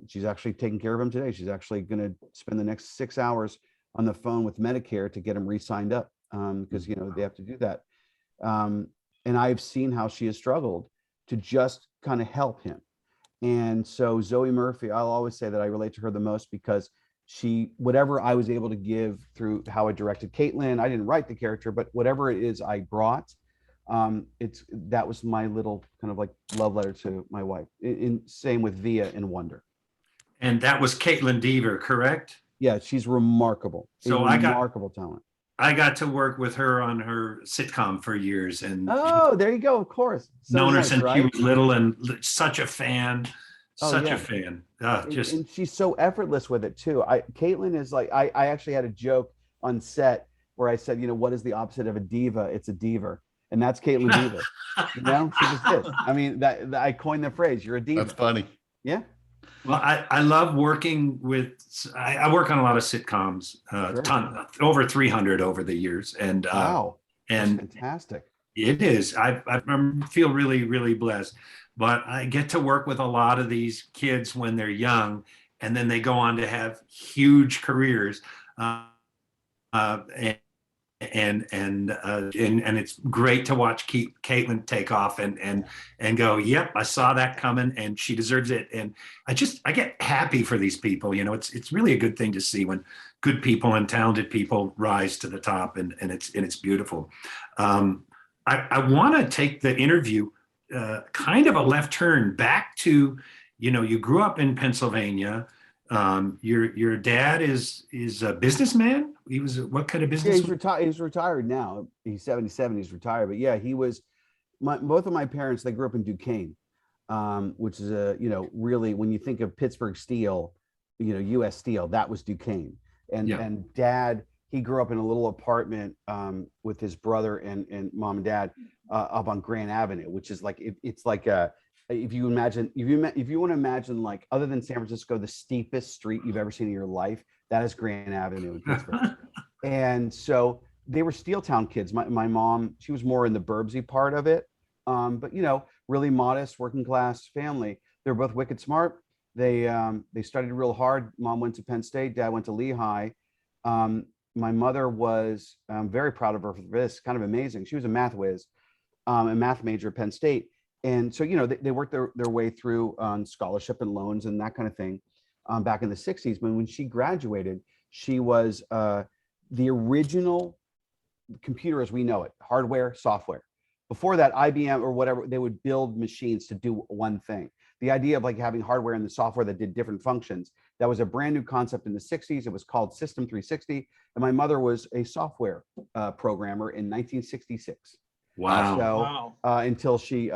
[SPEAKER 4] she's actually taking care of him today. She's actually going to spend the next 6 hours on the phone with Medicare to get him re-signed up, because they have to do that. And I've seen how she has struggled to just kind of help him. And so Zoe Murphy, I'll always say that I relate to her the most, because whatever I was able to give through how I directed Caitlin, I didn't write the character, but whatever it is I brought, that was my little kind of like love letter to my wife. Same with Via in Wonder.
[SPEAKER 2] And that was Caitlin Deaver, correct?
[SPEAKER 4] Yeah, she's remarkable.
[SPEAKER 2] So
[SPEAKER 4] remarkable talent.
[SPEAKER 2] I got to work with her on her sitcom for years, and
[SPEAKER 4] there you go. Of course,
[SPEAKER 2] known her since she was little, and such a fan. A fan.
[SPEAKER 4] And she's so effortless with it too. Caitlin is like, I actually had a joke on set where I said, what is the opposite of a diva? It's a diva. And that's Caitlin Deaver. She just is. I mean, that I coined the phrase, you're a diva.
[SPEAKER 3] That's funny.
[SPEAKER 4] Yeah.
[SPEAKER 2] Well, I love working with, I work on a lot of sitcoms, sure. Over 300 over the years. And
[SPEAKER 4] wow.
[SPEAKER 2] And
[SPEAKER 4] that's fantastic.
[SPEAKER 2] It is. I feel really, really blessed. But I get to work with a lot of these kids when they're young, and then they go on to have huge careers. And it's great to watch Caitlin take off and go, yep, I saw that coming, and she deserves it. And I get happy for these people. It's really a good thing to see when good people and talented people rise to the top, and it's beautiful. I want to take the interview kind of a left turn back to, you grew up in Pennsylvania. Your dad is a businessman. He was what kind of business?
[SPEAKER 4] Yeah, he's retired now. He's 77. He's retired. But yeah, he was. Both of my parents, they grew up in Duquesne, which is really, when you think of Pittsburgh Steel, U.S. Steel, that was Duquesne. And Dad, he grew up in a little apartment with his brother and mom and dad up on Grand Avenue, which is like it's like if you want to imagine, like, other than San Francisco, the steepest street you've ever seen in your life, that is Grand Avenue in Pittsburgh. And so they were Steel Town kids. My mom, she was more in the burbsy part of it, but really modest, working class family. They were both wicked smart. They studied real hard. Mom went to Penn State. Dad went to Lehigh. My mother was, I'm very proud of her for this, kind of amazing. She was a math whiz, a math major at Penn State. And so, they worked their way through scholarship and loans and that kind of thing back in the 60s. But when she graduated, she was the original computer as we know it, hardware, software. Before that, IBM or whatever, they would build machines to do one thing. The idea of like having hardware and the software that did different functions, that was a brand new concept in the 60s. It was called System 360. And my mother was a software programmer in 1966.
[SPEAKER 2] Wow.
[SPEAKER 4] So until she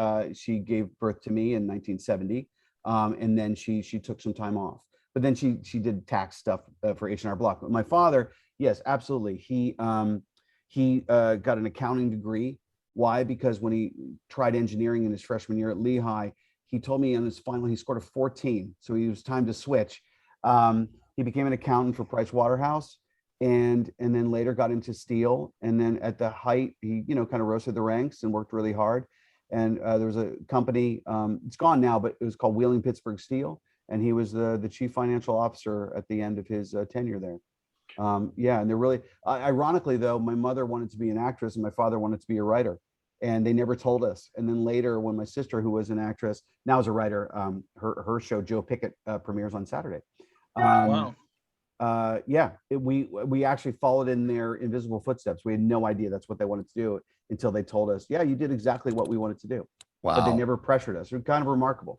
[SPEAKER 4] gave birth to me in 1970. And then she took some time off. But then she did tax stuff for H&R Block. But my father, yes, absolutely. He got an accounting degree. Why? Because when he tried engineering in his freshman year at Lehigh, he told me in his final, he scored a 14. So it was time to switch. He became an accountant for Price Waterhouse, and then later got into steel. And then at the height, he, kind of rose through the ranks and worked really hard. And there was a company, it's gone now, but it was called Wheeling Pittsburgh Steel. And he was the chief financial officer at the end of his tenure there. And they're really, ironically though, my mother wanted to be an actress and my father wanted to be a writer, and they never told us. And then later, when my sister, who was an actress, now is a writer, her show Joe Pickett premieres on Saturday.
[SPEAKER 1] Wow.
[SPEAKER 4] We actually followed in their invisible footsteps. We had no idea that's what they wanted to do until they told us, yeah, you did exactly what we wanted to do.
[SPEAKER 3] Wow.
[SPEAKER 4] But they never pressured us. It was kind of remarkable.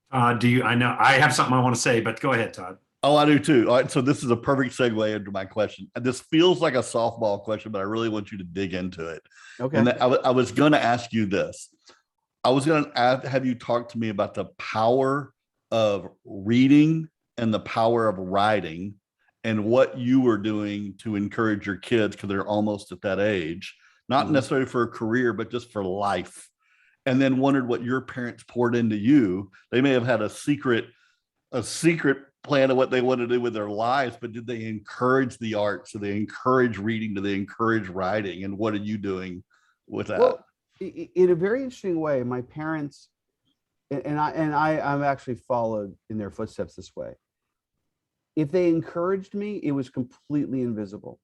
[SPEAKER 2] I know I have something I want to say, but go ahead, Todd.
[SPEAKER 3] Oh, I do too. All right, so this is a perfect segue into my question. And this feels like a softball question, but I really want you to dig into it.
[SPEAKER 4] Okay.
[SPEAKER 3] And I was going to ask you this. I was going to have you talk to me about the power of reading and the power of writing and what you were doing to encourage your kids, because they're almost at that age, not necessarily for a career, but just for life. And then wondered what your parents poured into you. They may have had a secret plan of what they want to do with their lives, but did they encourage the arts? Do they encourage reading? Do they encourage writing? And what are you doing with that?
[SPEAKER 4] Well, in a very interesting way, my parents, I'm actually followed in their footsteps this way. If they encouraged me, it was completely invisible.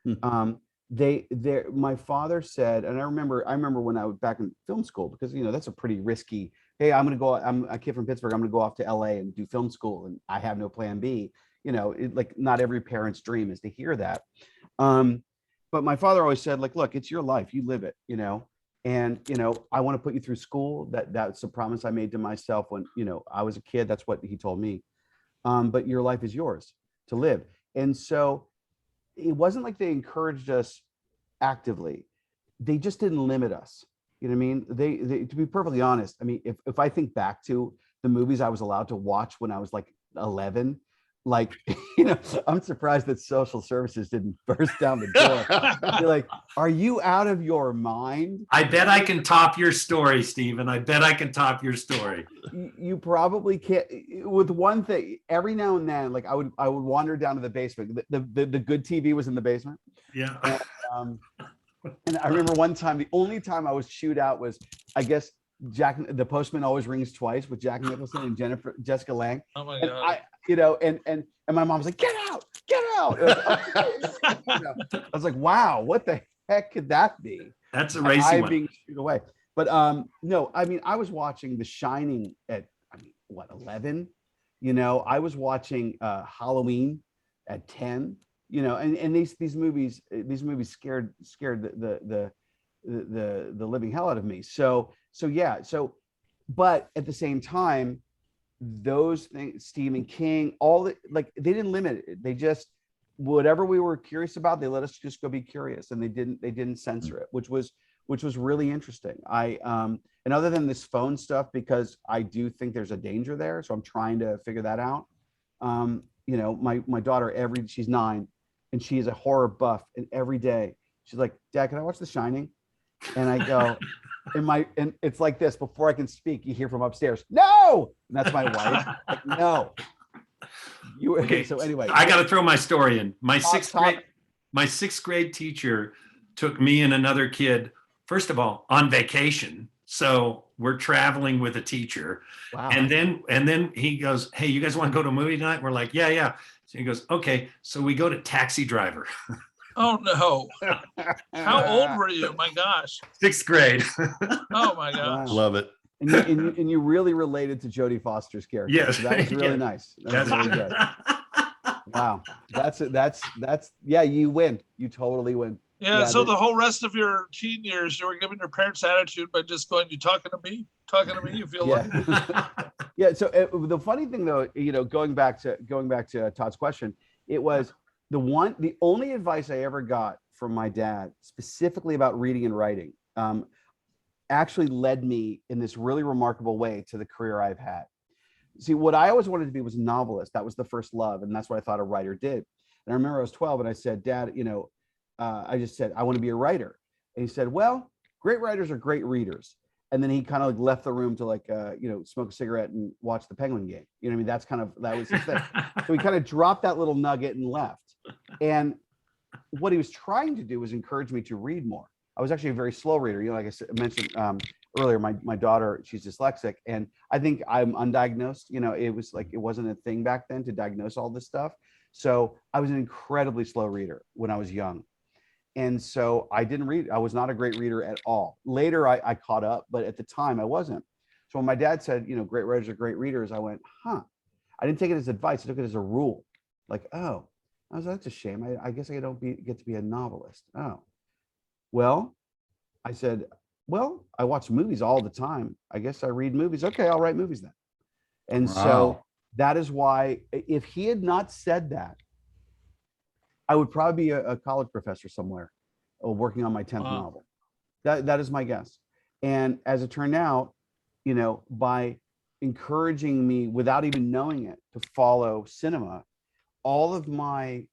[SPEAKER 4] My father said, and I remember when I was back in film school, because that's a pretty risky, hey, I'm a kid from Pittsburgh, I'm gonna go off to LA and do film school and I have no plan B. Like not every parent's dream is to hear that. But my father always said, like, look, it's your life, you live it, and I want to put you through school. That's a promise I made to myself when I was a kid. That's what he told me. But your life is yours to live. And so it wasn't like they encouraged us actively. They just didn't limit us. You know what I mean? They to be perfectly honest, I mean, if I think back to the movies I was allowed to watch when I was like 11, like, I'm surprised that social services didn't burst down the door. You're like, are you out of your mind?
[SPEAKER 2] I bet I can top your story, Stephen. I bet I can top your story.
[SPEAKER 4] You probably can't. With one thing, every now and then, like I would wander down to the basement. The good TV was in the basement.
[SPEAKER 2] Yeah.
[SPEAKER 4] And I remember one time, the only time I was chewed out was, I guess, The Postman Always Rings Twice with Jack Nicholson and Jessica Lange.
[SPEAKER 1] Oh my
[SPEAKER 4] and
[SPEAKER 1] God.
[SPEAKER 4] And my mom was like, get out. I was like, wow, what the heck could that be?
[SPEAKER 2] That's a racy one.
[SPEAKER 4] Being chewed away. But no, I mean, I was watching The Shining at 11? I was watching Halloween at 10. And these movies scared the living hell out of me. So yeah. But at the same time, those things, Stephen King, all the, like, they didn't limit it. They just, whatever we were curious about, they let us just go be curious, and they didn't censor it, which was really interesting. And other than this phone stuff, because I do think there's a danger there, so I'm trying to figure that out. My daughter, she's 9, and she is a horror buff, and every day she's like, Dad, can I watch The Shining? And I go, and it's like this, before I can speak, you hear from upstairs, no! And that's my wife. Like, no.
[SPEAKER 2] Okay.
[SPEAKER 4] So anyway,
[SPEAKER 2] I got to throw my story in. My sixth grade teacher took me and another kid, first of all, on vacation. So we're traveling with a teacher.
[SPEAKER 4] wow.
[SPEAKER 2] And then he goes, hey, you guys want to go to a movie tonight? We're like, yeah. So he goes, okay. So we go to Taxi Driver.
[SPEAKER 1] Oh no. How old were you? My gosh.
[SPEAKER 2] 6th grade.
[SPEAKER 1] Oh my gosh.
[SPEAKER 4] Wow.
[SPEAKER 3] Love it.
[SPEAKER 4] And you really related to Jodie Foster's character.
[SPEAKER 2] Yes.
[SPEAKER 4] So that was really nice. That was really good. Wow. That's yeah, you win. You totally win.
[SPEAKER 1] Yeah, so the whole rest of your teen years, you were giving your parents attitude by just going, you talking to me, you feel like.
[SPEAKER 4] Yeah. So the funny thing though, going back to Todd's question, it was the only advice I ever got from my dad specifically about reading and writing actually led me in this really remarkable way to the career I've had. See, what I always wanted to be was a novelist. That was the first love, and that's what I thought a writer did. And I remember I was 12 and I said, Dad, I just said, I want to be a writer. And he said, well, great writers are great readers. And then he kind of left the room to smoke a cigarette and watch the Penguin game. You know what I mean? That was his thing. So he kind of dropped that little nugget and left. And what he was trying to do was encourage me to read more. I was actually a very slow reader. Like I mentioned earlier, my daughter, she's dyslexic, and I think I'm undiagnosed. It was like, it wasn't a thing back then to diagnose all this stuff. So I was an incredibly slow reader when I was young. And so I didn't read. I was not a great reader at all. Later, I caught up, but at the time I wasn't. So when my dad said, great writers are great readers, I went, huh. I didn't take it as advice. I took it as a rule. Like, oh, I was like, that's a shame. I guess I don't get to be a novelist. Oh, well, I said, well, I watch movies all the time. I guess I read movies. Okay, I'll write movies then. And so that is why, if he had not said that, I would probably be a college professor somewhere working on my 10th novel. That is my guess. And as it turned out, by encouraging me without even knowing it to follow cinema, all of my,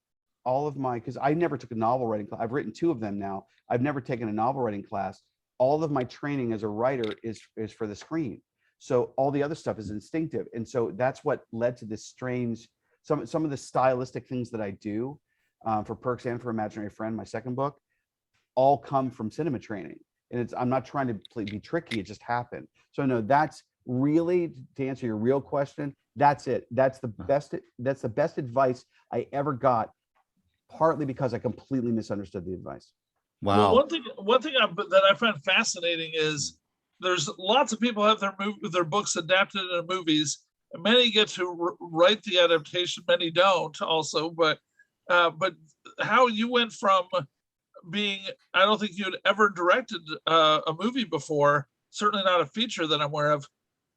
[SPEAKER 4] because I never took a novel writing class. I've written 2 of them now. I've never taken a novel writing class. All of my training as a writer is for the screen. So all the other stuff is instinctive. And so that's what led to this strange, some of the stylistic things that I do for Perks and for Imaginary Friend, my second book, all come from cinema training. And I'm not trying to be tricky. It just happened. So no, that's really, to answer your real question, that's it. That's the best advice I ever got, partly because I completely misunderstood the advice.
[SPEAKER 3] Wow.
[SPEAKER 1] Well, one thing that I find fascinating is there's lots of people have their books adapted into movies. Many get to write the adaptation, many don't also, but how you went from being, I don't think you'd ever directed a movie before, certainly not a feature that I'm aware of,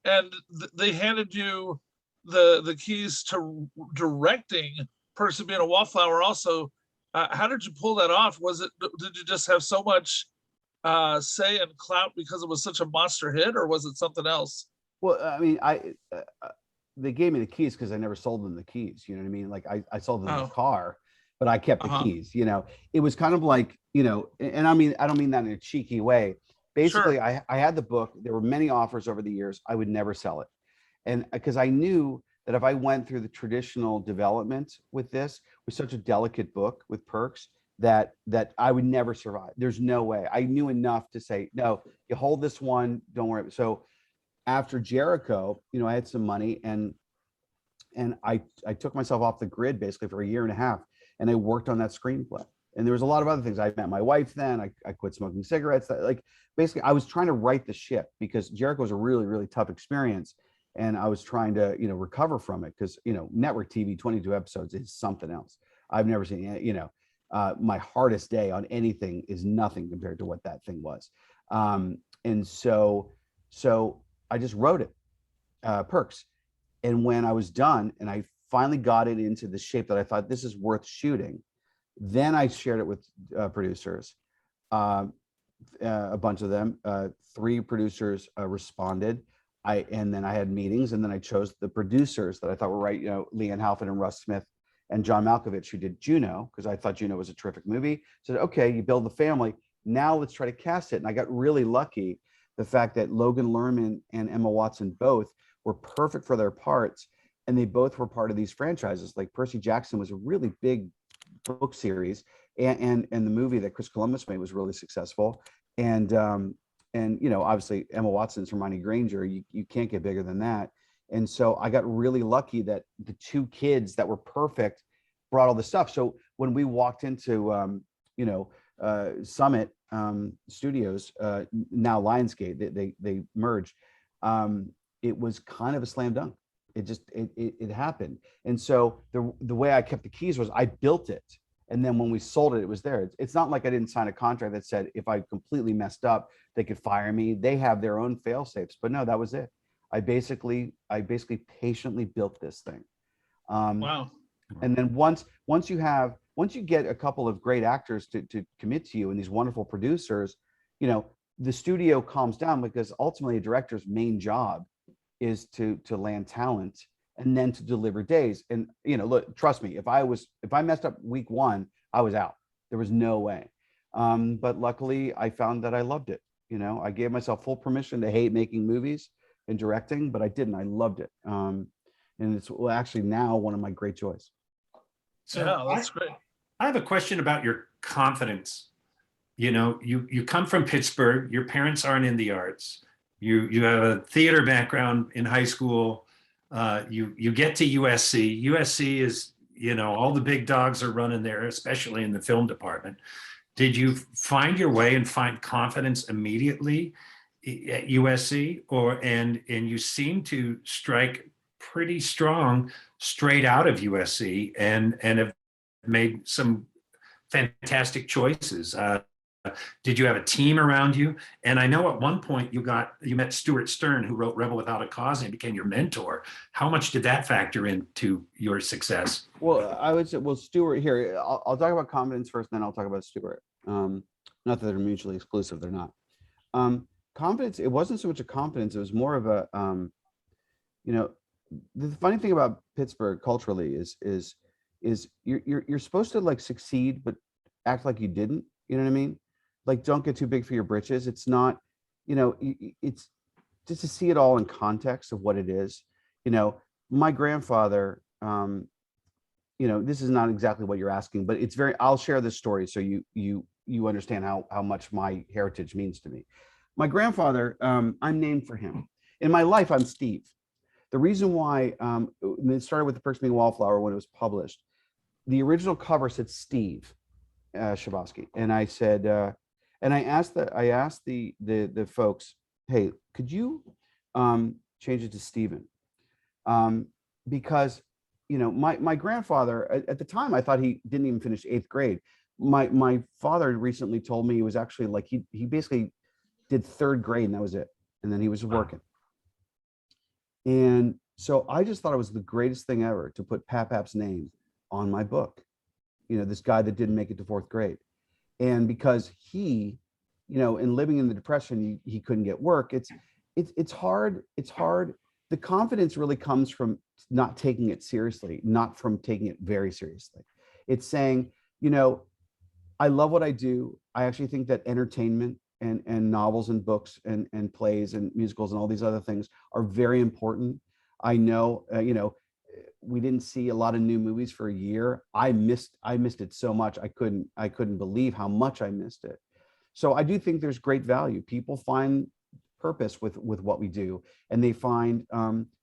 [SPEAKER 1] and they handed you the keys to directing, person being a Wallflower also. How did you pull that off? Did you just have so much say and clout because it was such a monster hit, or was it something else?
[SPEAKER 4] Well, I mean, they gave me the keys because I never sold them the keys. You know what I mean? Like I sold them the car, but I kept the keys. You know, it was kind of like, you know, and I mean, I don't mean that in a cheeky way. Basically, sure. I had the book. There were many offers over the years. I would never sell it, and because I knew that if I went through the traditional development with this, with such a delicate book with perks, that I would never survive. There's no way. I knew enough to say, no, you hold this one, don't worry. So after Jericho, you know, I had some money, and I took myself off the grid basically for a year and a half, and I worked on that screenplay. And there was a lot of other things. I met my wife then. I quit smoking cigarettes. Like basically, I was trying to right the ship because Jericho was a really, really tough experience. And I was trying to, you know, recover from it because, you know, network TV, 22 episodes is something else. I've never seen, you know, my hardest day on anything is nothing compared to what that thing was. And so I just wrote it, Perks. And when I was done and I finally got it into the shape that I thought this is worth shooting, then I shared it with producers, a bunch of them. 3 producers responded. And then I had meetings, and then I chose the producers that I thought were right. You know, Leanne Halford and Russ Smith and John Malkovich, who did Juno, because I thought Juno was a terrific movie. Said, okay, you build the family. Now let's try to cast it. And I got really lucky. The fact that Logan Lerman and Emma Watson both were perfect for their parts, and they both were part of these franchises. Like Percy Jackson was a really big book series, and the movie that Chris Columbus made was really successful. And you know, obviously Emma Watson's Hermione Granger, you can't get bigger than that. And so I got really lucky that the 2 kids that were perfect brought all the stuff. So when we walked into, you know, Summit Studios, now Lionsgate, they merged. It was kind of a slam dunk. It happened. And so the way I kept the keys was I built it. And then when we sold it, it was there. It's not like I didn't sign a contract that said if I completely messed up, they could fire me. They have their own fail safes, but no, that was it. I basically patiently built this thing.
[SPEAKER 1] Wow.
[SPEAKER 4] And then once you get a couple of great actors to commit to you and these wonderful producers, you know, the studio calms down because ultimately a director's main job is to land talent and then to deliver days. And, you know, look, trust me, if I messed up week 1, I was out. There was no way. But luckily I found that I loved it. You know, I gave myself full permission to hate making movies and directing, but I didn't. I loved it. And it's actually now one of my great joys.
[SPEAKER 2] So
[SPEAKER 1] yeah, that's great.
[SPEAKER 2] I have a question about your confidence. You know, you come from Pittsburgh, your parents aren't in the arts. You have a theater background in high school. You get to USC. USC is, you know, all the big dogs are running there, especially in the film department. Did you find your way and find confidence immediately at USC, and you seem to strike pretty strong straight out of USC and have made some fantastic choices? Did you have a team around you? And I know at one point you met Stuart Stern, who wrote Rebel Without a Cause, and became your mentor. How much did that factor into your success?
[SPEAKER 4] Well, I would say, Stuart here, I'll talk about confidence first, then I'll talk about Stuart. Not that they're mutually exclusive, they're not. Confidence, it wasn't so much a confidence, it was more of a, you know, the funny thing about Pittsburgh culturally is you're supposed to like succeed, but act like you didn't, you know what I mean? Like, don't get too big for your britches. It's not, you know, it's just to see it all in context of what it is. You know, my grandfather, you know, this is not exactly what you're asking, but it's I'll share this story so you understand how much my heritage means to me. My grandfather, I'm named for him. In my life, I'm Steve. The reason why it started with the person being Wallflower when it was published. The original cover said Steve Chbosky, and I said, and I asked the folks, hey, could you change it to Stephen? Because my grandfather at the time, I thought he didn't even finish 8th grade. My father recently told me he was actually like he basically did 3rd grade and that was it, and then he was working. And so I just thought it was the greatest thing ever to put Pap's name on my book. This guy that didn't make it to 4th grade, and because he, in living in the Depression, he couldn't get work. It's hard. The confidence really comes from not taking it seriously, not from taking it very seriously. It's saying, I love what I do. I actually think that entertainment and novels and books and plays and musicals and all these other things are very important. I know, we didn't see a lot of new movies for a year. I missed it so much. I couldn't believe how much I missed it. So I do think there's great value. People find purpose with what we do, and they find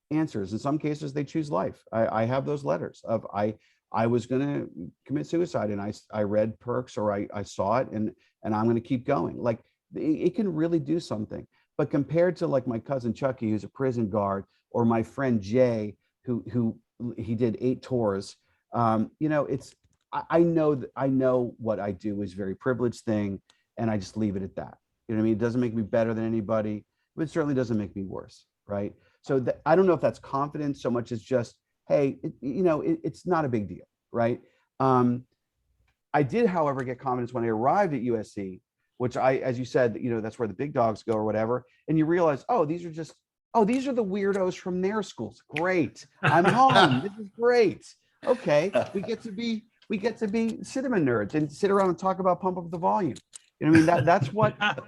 [SPEAKER 4] answers. In some cases, they choose life. I have those letters of I was going to commit suicide, and I read Perks, or I saw it, and I'm going to keep going. Like it can really do something. But compared to like my cousin Chucky, who's a prison guard, or my friend Jay, who he did 8 tours, it's I know what I do is a very privileged thing, and I just leave it at that. You know what I mean? It doesn't make me better than anybody, but it certainly doesn't make me worse, right? So I don't know if that's confidence so much as just, hey, it's not a big deal, right? I did, however, get confidence when I arrived at USC, which as you said, that's where the big dogs go or whatever, and you realize, these are the weirdos from their schools. Great, I'm home. This is great. Okay, we get to be cinema nerds and sit around and talk about Pump Up the Volume. You know what I mean?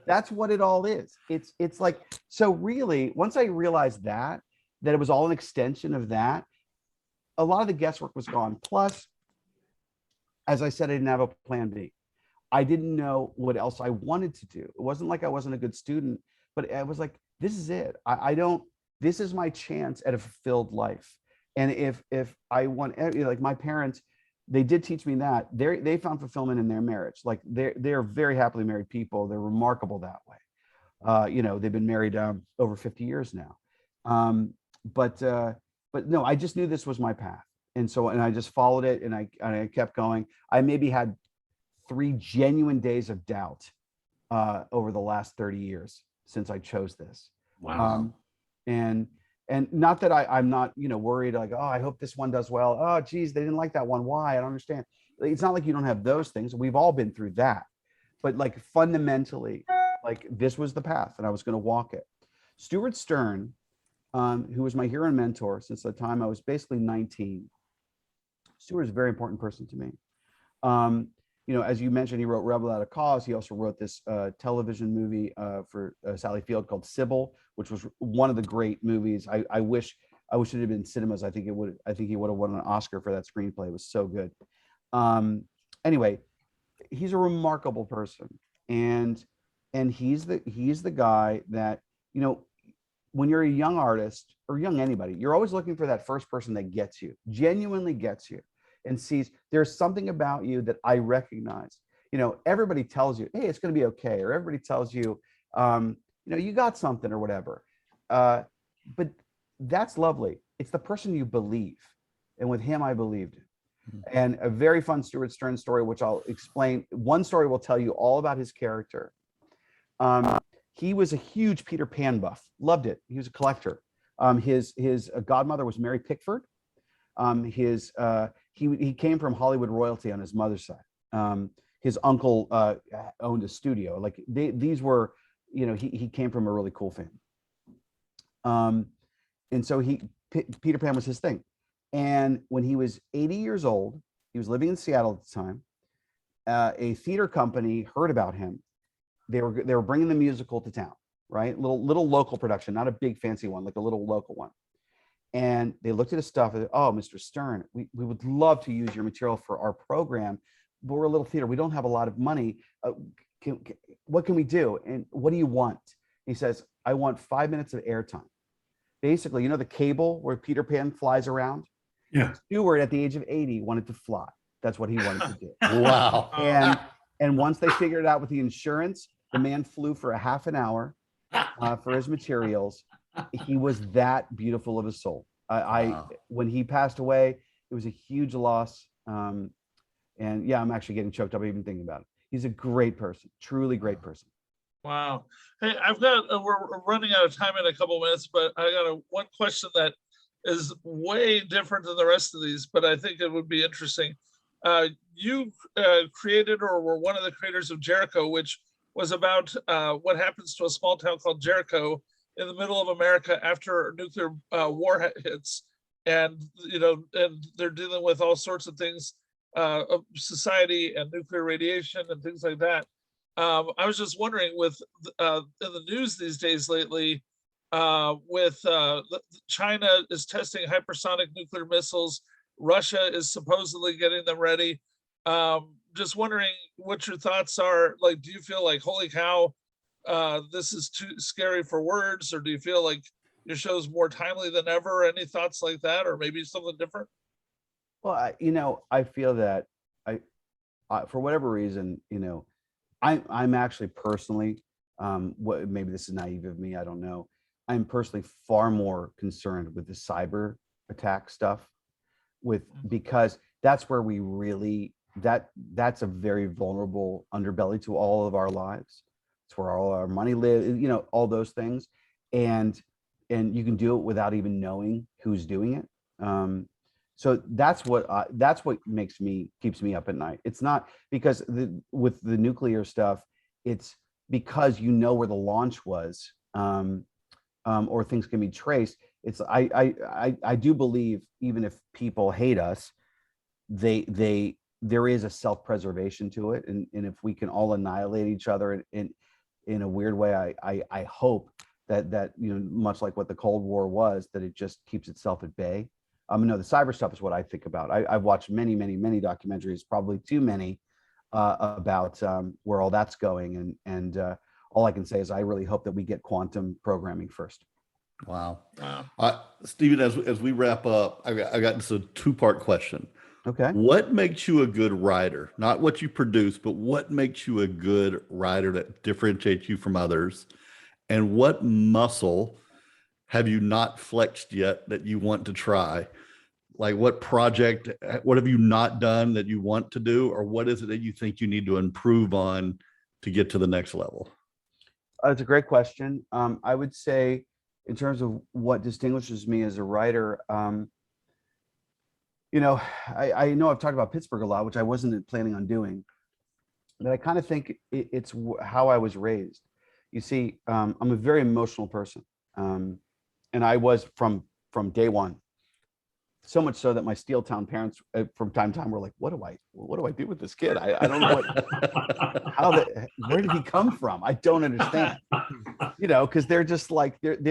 [SPEAKER 4] That's what it all is. It's like, so really, once I realized that it was all an extension of that, a lot of the guesswork was gone. Plus, as I said, I didn't have a plan B. I didn't know what else I wanted to do. It wasn't like I wasn't a good student, but I was like, this is it. This is my chance at a fulfilled life. And if I want, like my parents, they did teach me that they found fulfillment in their marriage. Like they're very happily married people. They're remarkable that way. They've been married over 50 years now. But no, I just knew this was my path. And I just followed it, and I kept going. I maybe had 3 genuine days of doubt over the last 30 years since I chose this.
[SPEAKER 2] Wow.
[SPEAKER 4] And not that I'm not, worried, like, I hope this one does well. Oh, geez, they didn't like that one. Why? I don't understand. It's not like you don't have those things. We've all been through that. But like fundamentally, like this was the path, and I was going to walk it. Stuart Stern, who was my hero and mentor since the time I was basically 19. Stuart is a very important person to me. As you mentioned, he wrote Rebel Without a Cause. He also wrote this television movie for Sally Field called Sybil, which was one of the great movies. I wish it had been cinemas. I think he would have won an Oscar for that screenplay. It was so good. Anyway, he's a remarkable person, and he's the guy that, when you're a young artist or young anybody, you're always looking for that first person that gets you, genuinely gets you, and sees there's something about you that I recognize. Everybody tells you, hey, it's going to be okay, or everybody tells you, you got something or whatever. But that's lovely. It's the person you believe, and with him, I believed it. And a very fun Stuart Stern story, which I'll explain. One story will tell you all about his character. He was a huge Peter Pan buff, loved it. He was a collector. His godmother was Mary Pickford. He came from Hollywood royalty on his mother's side. His uncle owned a studio. Like these were, he came from a really cool family. And so Peter Pan was his thing. And when he was 80 years old, he was living in Seattle at the time. A theater company heard about him. They were bringing the musical to town, right? Little local production, not a big fancy one, like a little local one. And they looked at his stuff and said, oh, Mr. Stern, we would love to use your material for our program, but we're a little theater. We don't have a lot of money. What can we do? And what do you want? He says, I want 5 minutes of airtime. basically, the cable where Peter Pan flies around?
[SPEAKER 2] Yeah.
[SPEAKER 4] Stewart at the age of 80 wanted to fly. That's what he wanted to do.
[SPEAKER 3] Wow.
[SPEAKER 4] And once they figured it out with the insurance, the man flew for a half an hour for his materials. He was that beautiful of a soul.
[SPEAKER 3] Wow.
[SPEAKER 4] When he passed away, it was a huge loss. And yeah, I'm actually getting choked up even thinking about it. He's a great person, truly great person.
[SPEAKER 1] Wow. Hey, we're running out of time in a couple minutes, but I got one question that is way different than the rest of these, but I think it would be interesting. You created or were one of the creators of Jericho, which was about what happens to a small town called Jericho in the middle of America after nuclear war hits. And, and they're dealing with all sorts of things, of society and nuclear radiation and things like that. I was just wondering, with in the news these days lately, with China is testing hypersonic nuclear missiles, Russia is supposedly getting them ready. Just wondering what your thoughts are. Like, do you feel like, holy cow, this is too scary for words, or do you feel like your show's more timely than ever? Any thoughts like that, or maybe something different?
[SPEAKER 4] Well, I feel that I for whatever reason, I'm actually personally, maybe this is naive of me, I don't know. I'm personally far more concerned with the cyber attack stuff, because that's where we really, that's a very vulnerable underbelly to all of our lives. It's where all our money lives, all those things. And you can do it without even knowing who's doing it. So that's what keeps me up at night. It's not because with the nuclear stuff, it's because where the launch was, or things can be traced. It's I do believe, even if people hate us, there is a self-preservation to it, and if we can all annihilate each other in a weird way, I hope that much like what the Cold War was, that it just keeps itself at bay. No, the cyber stuff is what I think about. I've watched many documentaries, probably too many, about where all that's going, and all I can say is I really hope that we get quantum programming first.
[SPEAKER 3] Wow. Stephen, as we wrap up, I got this a two-part question.
[SPEAKER 4] Okay.
[SPEAKER 3] What makes you a good writer? Not what you produce, but what makes you a good writer that differentiates you from others? And what muscle have you not flexed yet that you want to try? Like, what project, what have you not done that you want to do? Or what is it that you think you need to improve on to get to the next level?
[SPEAKER 4] It's a great question. I would say, in terms of what distinguishes me as a writer, I know I've talked about Pittsburgh a lot, which I wasn't planning on doing, but I kind of think it's how I was raised. You see, I'm a very emotional person, and I was from day one. So much so that my Steeltown parents, from time to time, were like, "What do I do with this kid? I don't know where did he come from? I don't understand." Because they're just like the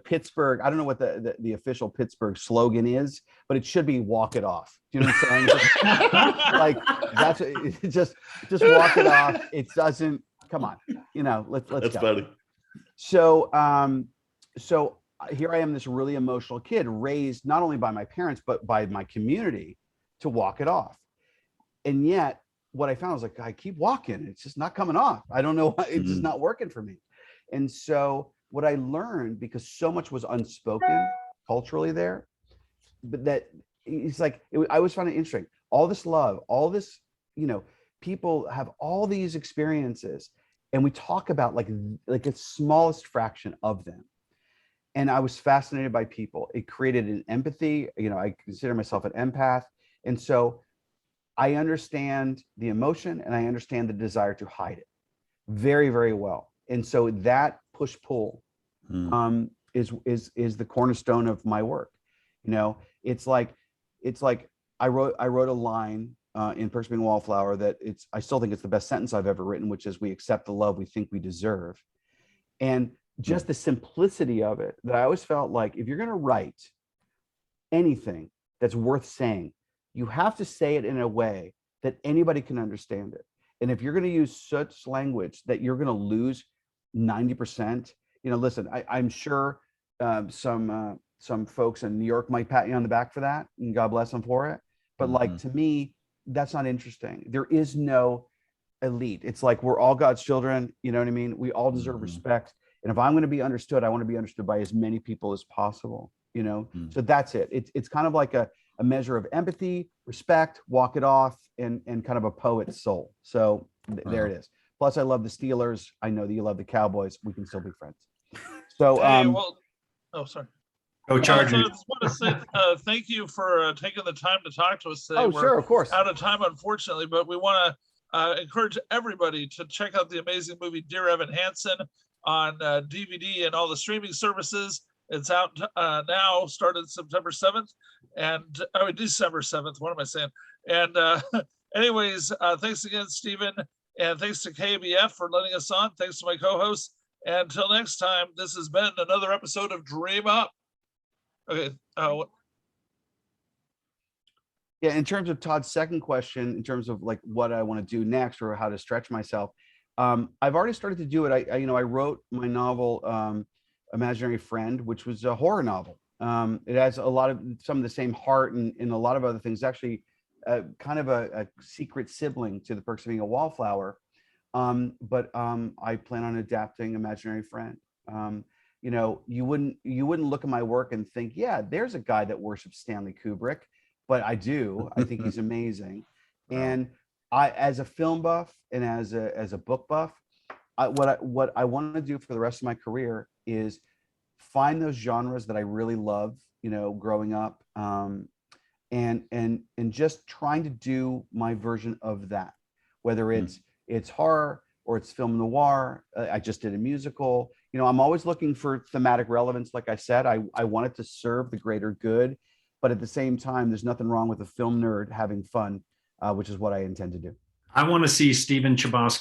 [SPEAKER 4] Pittsburgh. I don't know what the official Pittsburgh slogan is, but it should be "Walk it off." Do you know what I'm saying? Like, that's just walk it off. It doesn't. Come on, let's
[SPEAKER 3] That's
[SPEAKER 4] go.
[SPEAKER 3] funny.
[SPEAKER 4] So here I am, this really emotional kid, raised not only by my parents, but by my community, to walk it off. And yet what I found was, like, I keep walking, it's just not coming off. I don't know why, it's just not working for me. And so what I learned, because so much was unspoken culturally there, but that it's like, I always found it interesting. All this love, all this, people have all these experiences, and we talk about like the smallest fraction of them. And I was fascinated by people. It created an empathy. I consider myself an empath. And so I understand the emotion, and I understand the desire to hide it very, very well. And so that push-pull is the cornerstone of my work. It's like I wrote a line in Perks Being Wallflower that I still think it's the best sentence I've ever written, which is, "We accept the love we think we deserve." And just the simplicity of it, that I always felt like, if you're going to write anything that's worth saying, you have to say it in a way that anybody can understand it. And if you're going to use such language that you're going to lose 90%, listen, I'm sure some folks in New York might pat you on the back for that, and God bless them for it. But like, to me, that's not interesting. There is no elite. It's like we're all God's children. You know what I mean? We all deserve respect. And if I'm going to be understood, I want to be understood by as many people as possible. So that's it. It's kind of like a measure of empathy, respect, walk it off, and kind of a poet's soul. So there it is. Plus, I love the Steelers. I know that you love the Cowboys. We can still be friends. So,
[SPEAKER 1] sorry.
[SPEAKER 2] Go Chargers.
[SPEAKER 1] So I just want to say thank you for taking the time to talk to us today.
[SPEAKER 4] Oh, sure, of course.
[SPEAKER 1] Out of time, unfortunately, but we want to encourage everybody to check out the amazing movie Dear Evan Hansen on DVD and all the streaming services. It's out now, started September 7th, and December 7th. What am I saying? And anyways, thanks again, Stephen, and thanks to KBF for letting us on. Thanks to my co-hosts. And until next time, this has been another episode of Dream Up. Okay.
[SPEAKER 4] Yeah, in terms of Todd's second question, in terms of like what I want to do next or how to stretch myself, I've already started to do it. I wrote my novel, Imaginary Friend, which was a horror novel. It has some of the same heart and a lot of other things. Actually, kind of a secret sibling to The Perks of Being a Wallflower. But I plan on adapting Imaginary Friend. You wouldn't look at my work and think, yeah, there's a guy that worships Stanley Kubrick, but I do. I think he's amazing. And I, as a film buff and as a book buff, what I want to do for the rest of my career is find those genres that I really love, growing up, and just trying to do my version of that, whether it's horror or it's film noir. I just did a musical. I'm always looking for thematic relevance. Like I said, I want it to serve the greater good, but at the same time, there's nothing wrong with a film nerd having fun, which is what I intend to do.
[SPEAKER 2] I want to see Stephen Chbosky